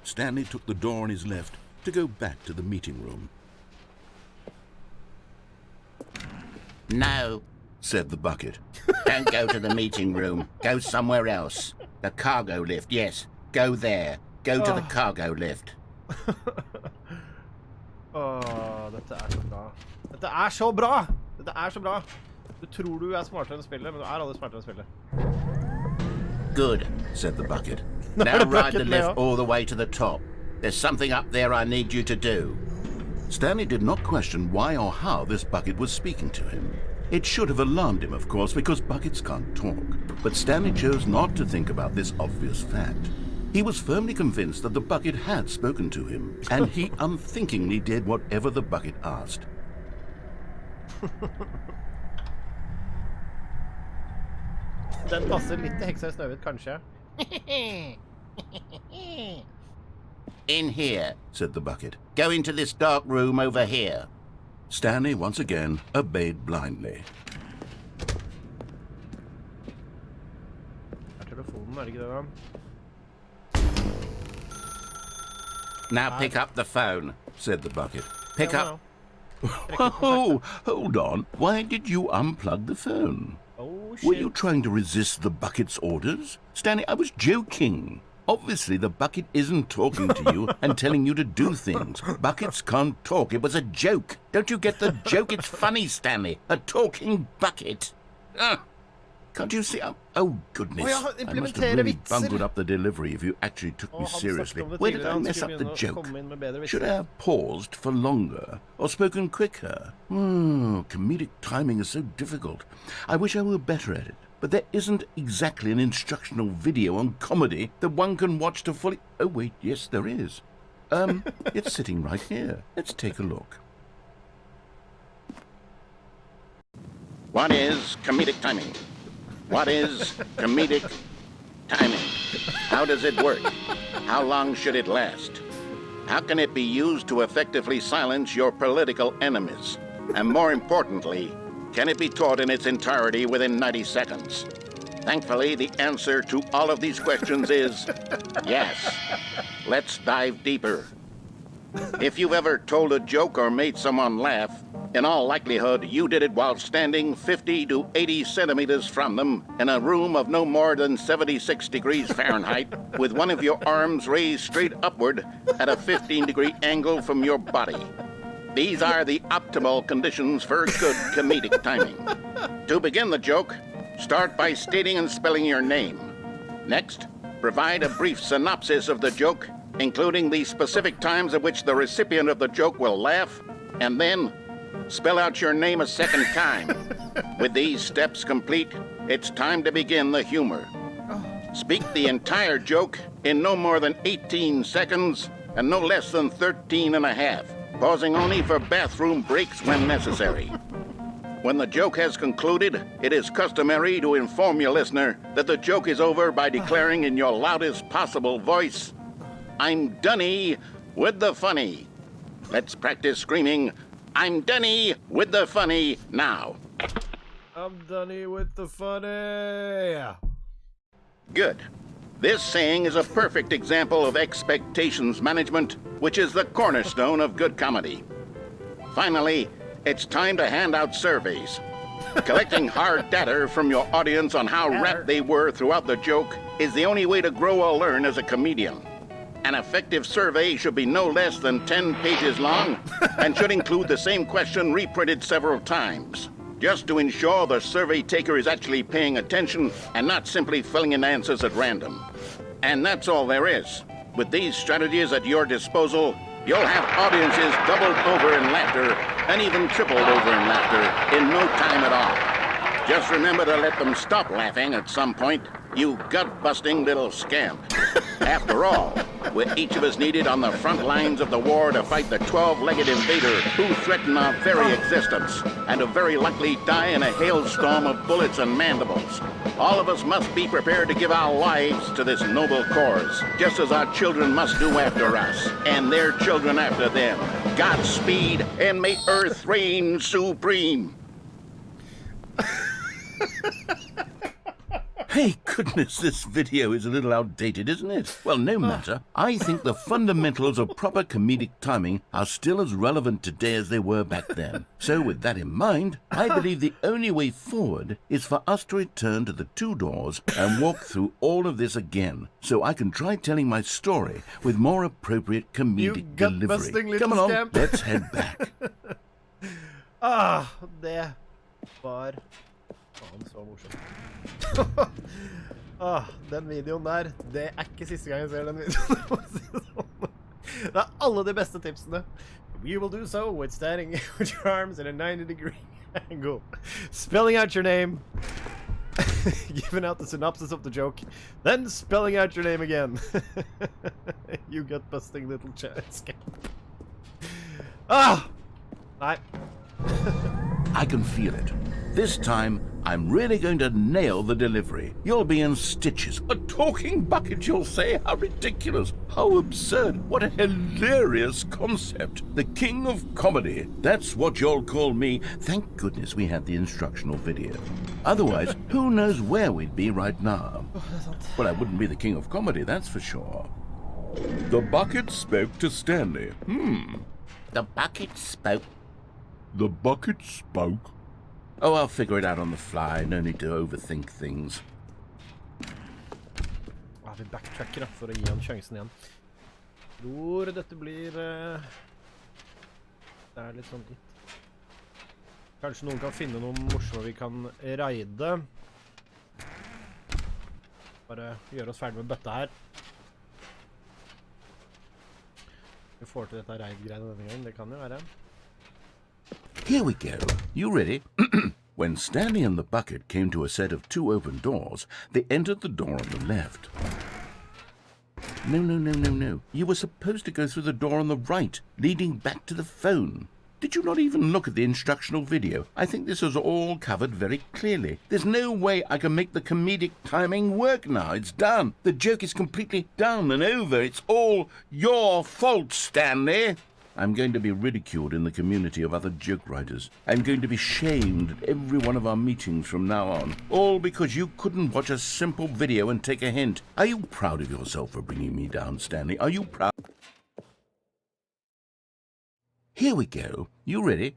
Stanley took the door on his left to go back to the meeting room. No, Said the bucket. don't go to the meeting room. Go somewhere else. The cargo lift, yes. Go there. Go to the cargo lift. Åh, dette er så bra. Dette er så bra! Dette er så bra. Du tror du er smartere enn spillet, men du er aldri smartere enn spillet. Good. Said the bucket. Now the ride bucket, the lift Leo. all the way to the top. There's something up there I need you to do. Stanley did not question why or how this bucket was speaking to him. It should have alarmed him, of course, because buckets can't talk. But Stanley chose not to think about this obvious fact. He was firmly convinced that the bucket had spoken to him, and he unthinkingly did whatever the bucket asked. Den passer litt til Heksa i Snøhvit, kanskje. In here, said the bucket. Go into this dark room over here. Stanley once again obeyed blindly. telefonen, er det ikke det da? Now pick up the phone, said the bucket. Pick Ja, up. Oh, hold on. Why did you unplug the phone? Oh, Were you shit. trying to resist the bucket's orders? Stanley, I was joking. Obviously, the bucket isn't talking to you and telling you to do things. Buckets can't talk. It was a joke. Don't you get the joke? It's funny, Stanley. A talking bucket. Can't you see? Oh, goodness. I must have implementere really vitser. bungled up the delivery if you actually took me Han seriously. snakket om det Where did tidligere. I Han mess skulle up the begynne å joke? komme inn med bedre Should I vitser. have paused for longer or spoken quicker? Comedic timing is so difficult. I wish I were better at it. But there isn't exactly an instructional video on comedy that one can watch to fully... Oh, wait, yes, there is. It's sitting right here. Let's take a look. What is comedic timing? What is comedic timing? How does it work? How long should it last? How can it be used to effectively silence your political enemies? And more importantly, can it be taught in its entirety within 90 seconds? Thankfully, the answer to all of these questions is yes. Let's dive deeper. If you've ever told a joke or made someone laugh, in all likelihood, you did it while standing 50 to 80 centimeters from them in a room of no more than 76 degrees Fahrenheit, with one of your arms raised straight upward at a 15-degree angle from your body. These are the optimal conditions for good comedic timing. To begin the joke, start by stating and spelling your name. Next, provide a brief synopsis of the joke, including the specific times at which the recipient of the joke will laugh, and then spell out your name a second time. With these steps complete, it's time to begin the humor. Speak the entire joke in no more than 18 seconds and no less than 13 and a half, pausing only for bathroom breaks when necessary. When the joke has concluded, it is customary to inform your listener that the joke is over by declaring in your loudest possible voice, "I'm Dunny with the funny." Let's practice screaming, "I'm Dunny with the funny" now. I'm Dunny with the funny. Good. This saying is a perfect example of expectations management, which is the cornerstone of good comedy. Finally, it's time to hand out surveys. Collecting hard data from your audience on how rapt they were throughout the joke is the only way to grow or learn as a comedian. An effective survey should be no less than 10 pages long and should include the same question reprinted several times, just to ensure the survey taker is actually paying attention and not simply filling in answers at random. And that's all there is. With these strategies at your disposal, you'll have audiences doubled over in laughter and even tripled over in laughter in no time at all. Just remember to let them stop laughing at some point, you gut-busting little scamp. After all, we're each of us needed on the front lines of the war to fight the 12-legged invader who threaten our very existence and to very likely die in a hailstorm of bullets and mandibles. All of us must be prepared to give our lives to this noble cause, just as our children must do after us, and their children after them. Godspeed, and may Earth reign supreme. Hey, goodness, this video is a little outdated, isn't it? Well, no matter. I think the fundamentals of proper comedic timing are still as relevant today as they were back then. So with that in mind, I believe the only way forward is for us to return to the two doors and walk through all of this again, so I can try telling my story with more appropriate comedic delivery. Come on, scamp. let's head back. Det var faen så morsomt. Den videoen der, det er ikke siste gang jeg ser den videoen. Det er alle de beste tipsene. We will do so with standing with your arms in a 90-degree angle. Spelling out your name. Giving out the synopsis of the joke. Then spelling out your name again. You gut-busting little scamp. Nei. I can feel it. This time, I'm really going to nail the delivery. You'll be in stitches. A talking bucket, you'll say? How ridiculous. How absurd. What a hilarious concept. The king of comedy. That's what you'll call me. Thank goodness we had the instructional video. Otherwise, who knows where we'd be right now. Well, I wouldn't be the king of comedy, that's for sure. The bucket spoke to Stanley. The bucket spoke. The bucket spoke? Oh, I'll figure it out on the fly. No need to overthink things. Ja, vi backtracker da, for å gi han sjansen igjen. Tror dette blir... Det litt sånn... Kanskje noen kan finne noe morsomt vi kan raide. Bare gjøre oss ferdig med bøtta her. Vi får til dette raid-greiene denne gangen, det kan jo være. Here we go. You ready? When Stanley and the bucket came to a set of 2 open doors, they entered the door on the left. No. You were supposed to go through the door on the right, leading back to the phone. Did you not even look at the instructional video? I think this is all covered very clearly. There's no way I can make the comedic timing work now. It's done. The joke is completely done and over. It's all your fault, Stanley. I'm going to be ridiculed in the community of other joke writers. I'm going to be shamed at every one of our meetings from now on. All because you couldn't watch a simple video and take a hint. Are you proud of yourself for bringing me down, Stanley? Are you proud? Here we go. You ready?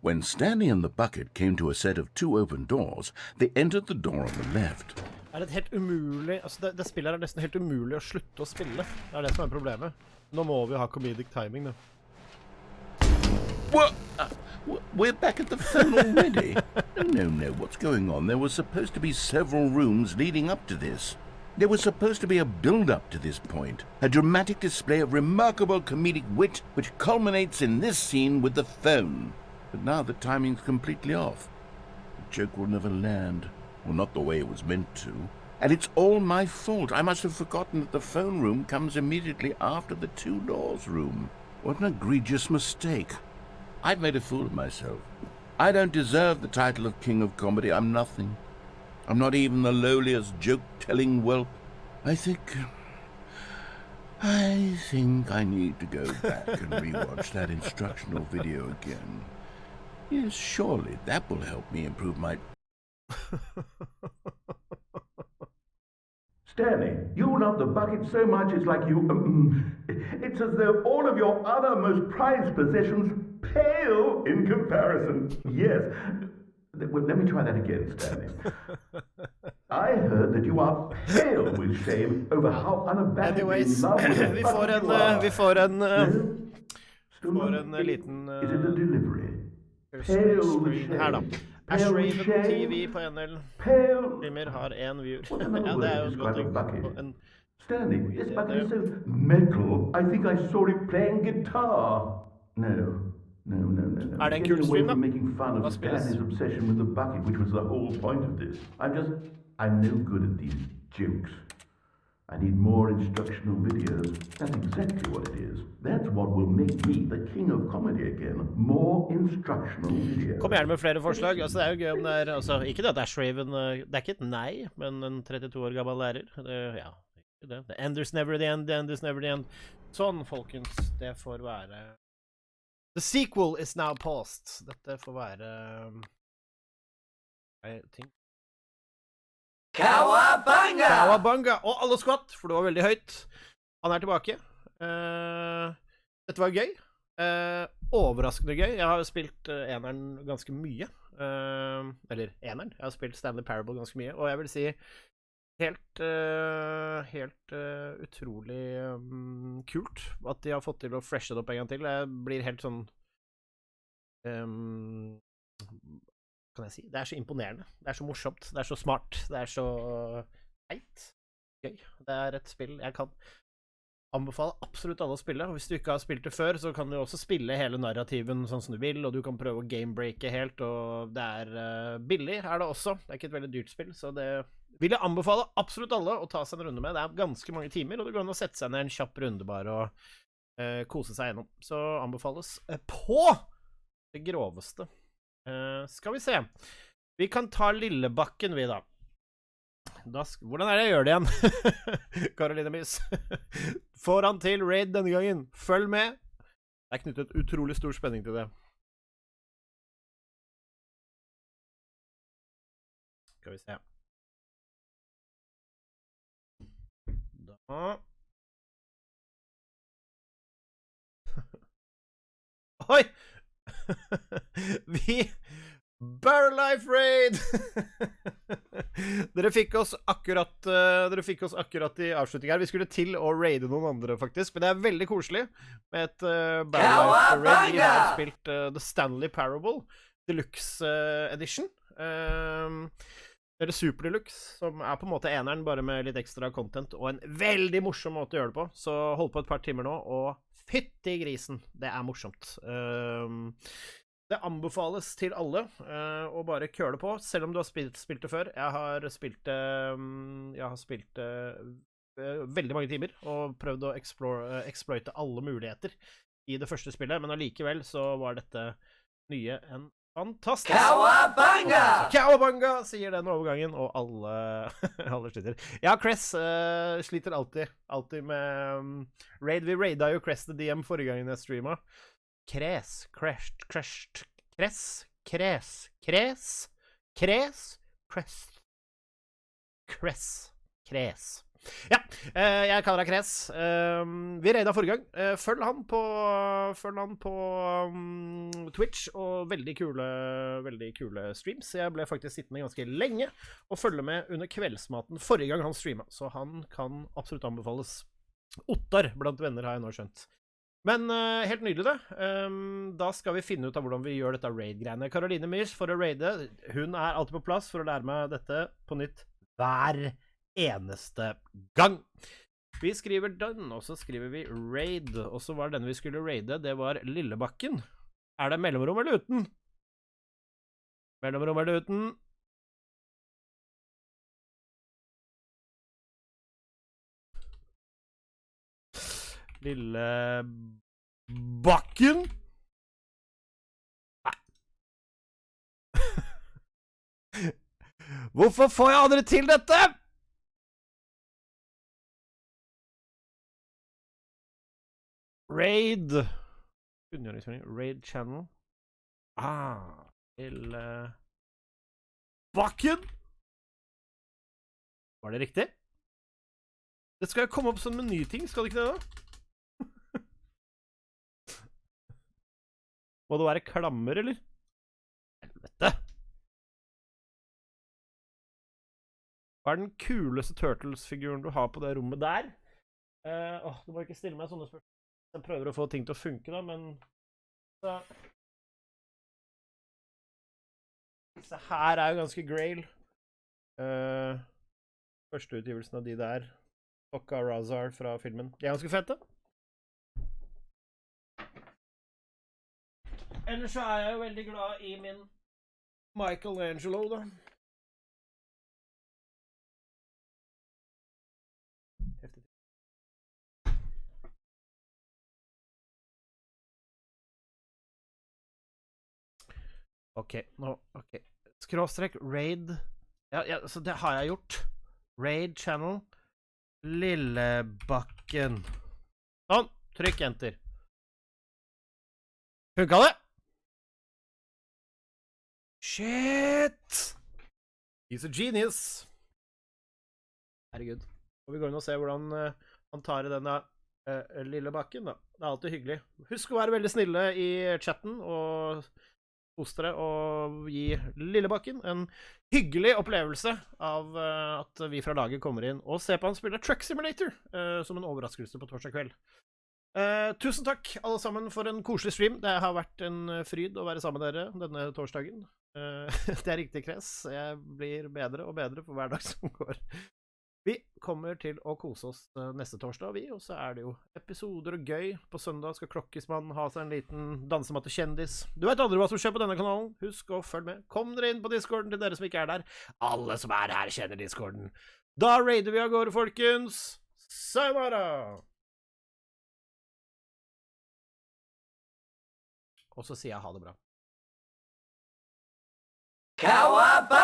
When Stanley and the bucket came to a set of 2 open doors, they entered the door on the left. Det helt umulig, altså det spillet nesten helt umulig å slutte å spille. Det det som problemet. Nå må vi ha comedic timing da. What? We're back at the phone already? No, what's going on? There was supposed to be several rooms leading up to this. There was supposed to be a build-up to this point, a dramatic display of remarkable comedic wit which culminates in this scene with the phone. But now the timing's completely off. The joke will never land, or not the way it was meant to. And it's all my fault. I must have forgotten that the phone room comes immediately after the 2 doors room. What an egregious mistake. I've made a fool of myself. I don't deserve the title of King of Comedy. I'm nothing. I'm not even the lowliest joke-telling whelp. I think I need to go back and rewatch that instructional video again. Yes, surely that will help me improve my... Stanley, you love the bucket so much it's like you... it's as though all of your other most prized possessions pale in comparison. Yes. Well, let me try that again, Stanley. I heard that you are pale with shame over how unabashedly in love with the bucket you are. Vi får en No? liten... Is it the delivery? Pale with shame. Her da. Ashraven TV på NL. Streamer har en viewer. Ja, det jo godt. Stanley, this bucket is so metal. I think I saw it playing guitar. No. Det en kul stream da? Making fun of Stanley's obsession with the bucket, which was the whole point of this. I'm no good at these jokes. I need more instructional videos. That's exactly what it is. That's what will make me the king of comedy again. More instructional videos. Kom gjerne med flere forslag. Altså, det jo gøy om det altså, ikke det at Ashraven, det ikke et nei, men en 32 år gammel lærer. Ja, det. The end's never the end, the end is never the end. Sånn, folkens, det får være... The sequel is now paused. Dette får være... ting. Cowabunga! Cowabunga! Og alle skvatt, for det var veldig høyt. Han tilbake. Dette var gøy. Overraskende gøy. Jeg har jo spilt eneren ganske mye. Eller eneren. Jeg har spilt Stanley Parable ganske mye. Og jeg vil si helt utrolig kult at de har fått til å freshe det opp en gang til. Jeg blir helt sånn... kan jeg si? Det så imponerende. Det så morsomt. Det så smart. Det så heit. Gøy. Det et spill jeg kan anbefale absolutt alle å spille. Og hvis du ikke har spilt det før, så kan du også spille hele narrativen sånn som du vil, og du kan prøve å gamebreake helt, og det billig det også. Det ikke et veldig dyrt spill, så det vil jeg anbefale absolutt alle å ta seg en runde med. Det ganske mange timer, og det går an å sette seg ned en kjapp runde bare og kose seg gjennom. Så anbefales på det groveste. Skal vi se. Vi kan ta Lillebakken vi da. Hvordan det jeg gjør det igjen? Karoline Mys. Får han til raid denne gangen? Følg med. Det knyttet utrolig stor spenning til det. Skal vi se. Da. Oi! Vi Barrel Life Raid! Dere fikk oss akkurat i avslutning her. Vi skulle til å raide noen andre faktisk, men det er veldig koselig med et Barrel Life Raid. Vi har spilt The Stanley Parable Deluxe Edition. Eller Super Deluxe, som på en måte eneren, bare med litt ekstra content, og en veldig morsom måte å gjøre det på. Så hold på et par timer nå, og fytti grisen, det morsomt. Det anbefales til alle å bare køle på, selv om du har spilt det før. Jeg har spilt veldig mange timer, og prøvd å exploite alle muligheter i det første spillet, men allikevel så var dette nye en fantastisk. Cowabunga! Cowabunga, sier den overgangen, og alle sliter. Ja, Cress sliter alltid med raid. Vi raida jo Cress the DM forrige gangen jeg streamet. Kres. Ja, jeg kaller deg Kres. Vi raida forrige gang. Følg han på Twitch, og veldig kule streams. Jeg ble faktisk sittende ganske lenge og følge med under kveldsmaten forrige gang han streamet, så han kan absolutt anbefales. Ottar blant venner har jeg nå skjønt. Men helt nydelig det. Da skal vi finne ut av hvordan vi gjør dette raid-greiene. Karoline Myrs for å raide. Hun alltid på plass for å lære meg dette på nytt hver eneste gang. Vi skriver den, og så skriver vi raid. Og så var den vi skulle raide, det var Lillebakken. Det mellomrom eller uten? Mellomrom eller uten? Lillebakken? Hvorfor får jeg aldri til dette? Raid. Raid channel. Lillebakken? Var det riktig? Det skal jo komme opp som menyting, skal det ikke det da? Må det være klammer, eller? Helvete! Hva den kuleste Turtles-figuren du har på det rommet der? Du må ikke stille meg sånne spørsmål. Jeg prøver å få ting til å funke da, men... Disse her jo ganske grail. Første utgivelsen av de der. Okka Razar fra filmen. De ganske fette. Ellers så jeg jo veldig glad i min Michelangelo, da. Heftig. Ok. Skråstrek raid. Ja, så det har jeg gjort. Raid channel. Lillebakken. Sånn. Trykk enter. Funka det? Shit! He's a genius! Herregud. Og vi går inn og ser hvordan han tar i denne Lillebakken, da. Det alltid hyggelig. Husk å være veldig snille i chatten, og kos dere og gi Lillebakken en hyggelig opplevelse av at vi fra laget kommer inn og ser på han spille Truck Simulator som en overraskelse på torsdag kveld. Tusen takk alle sammen for en koselig stream. Det har vært en fryd å være sammen med dere denne torsdagen. Det riktig, Kres. Jeg blir bedre og bedre for hver dag som går. Vi kommer til å kose oss neste torsdag, og så det jo episoder og gøy. På søndag skal Klokkismann ha seg en liten dansematte kjendis. Du vet aldri hva som skjer på denne kanalen. Husk å følge med. Kom dere inn på Discorden til dere som ikke der. Alle som her kjenner Discorden. Da raider vi av gårde, folkens. Sayonara! Og så sier jeg ha det bra. Cowabunga!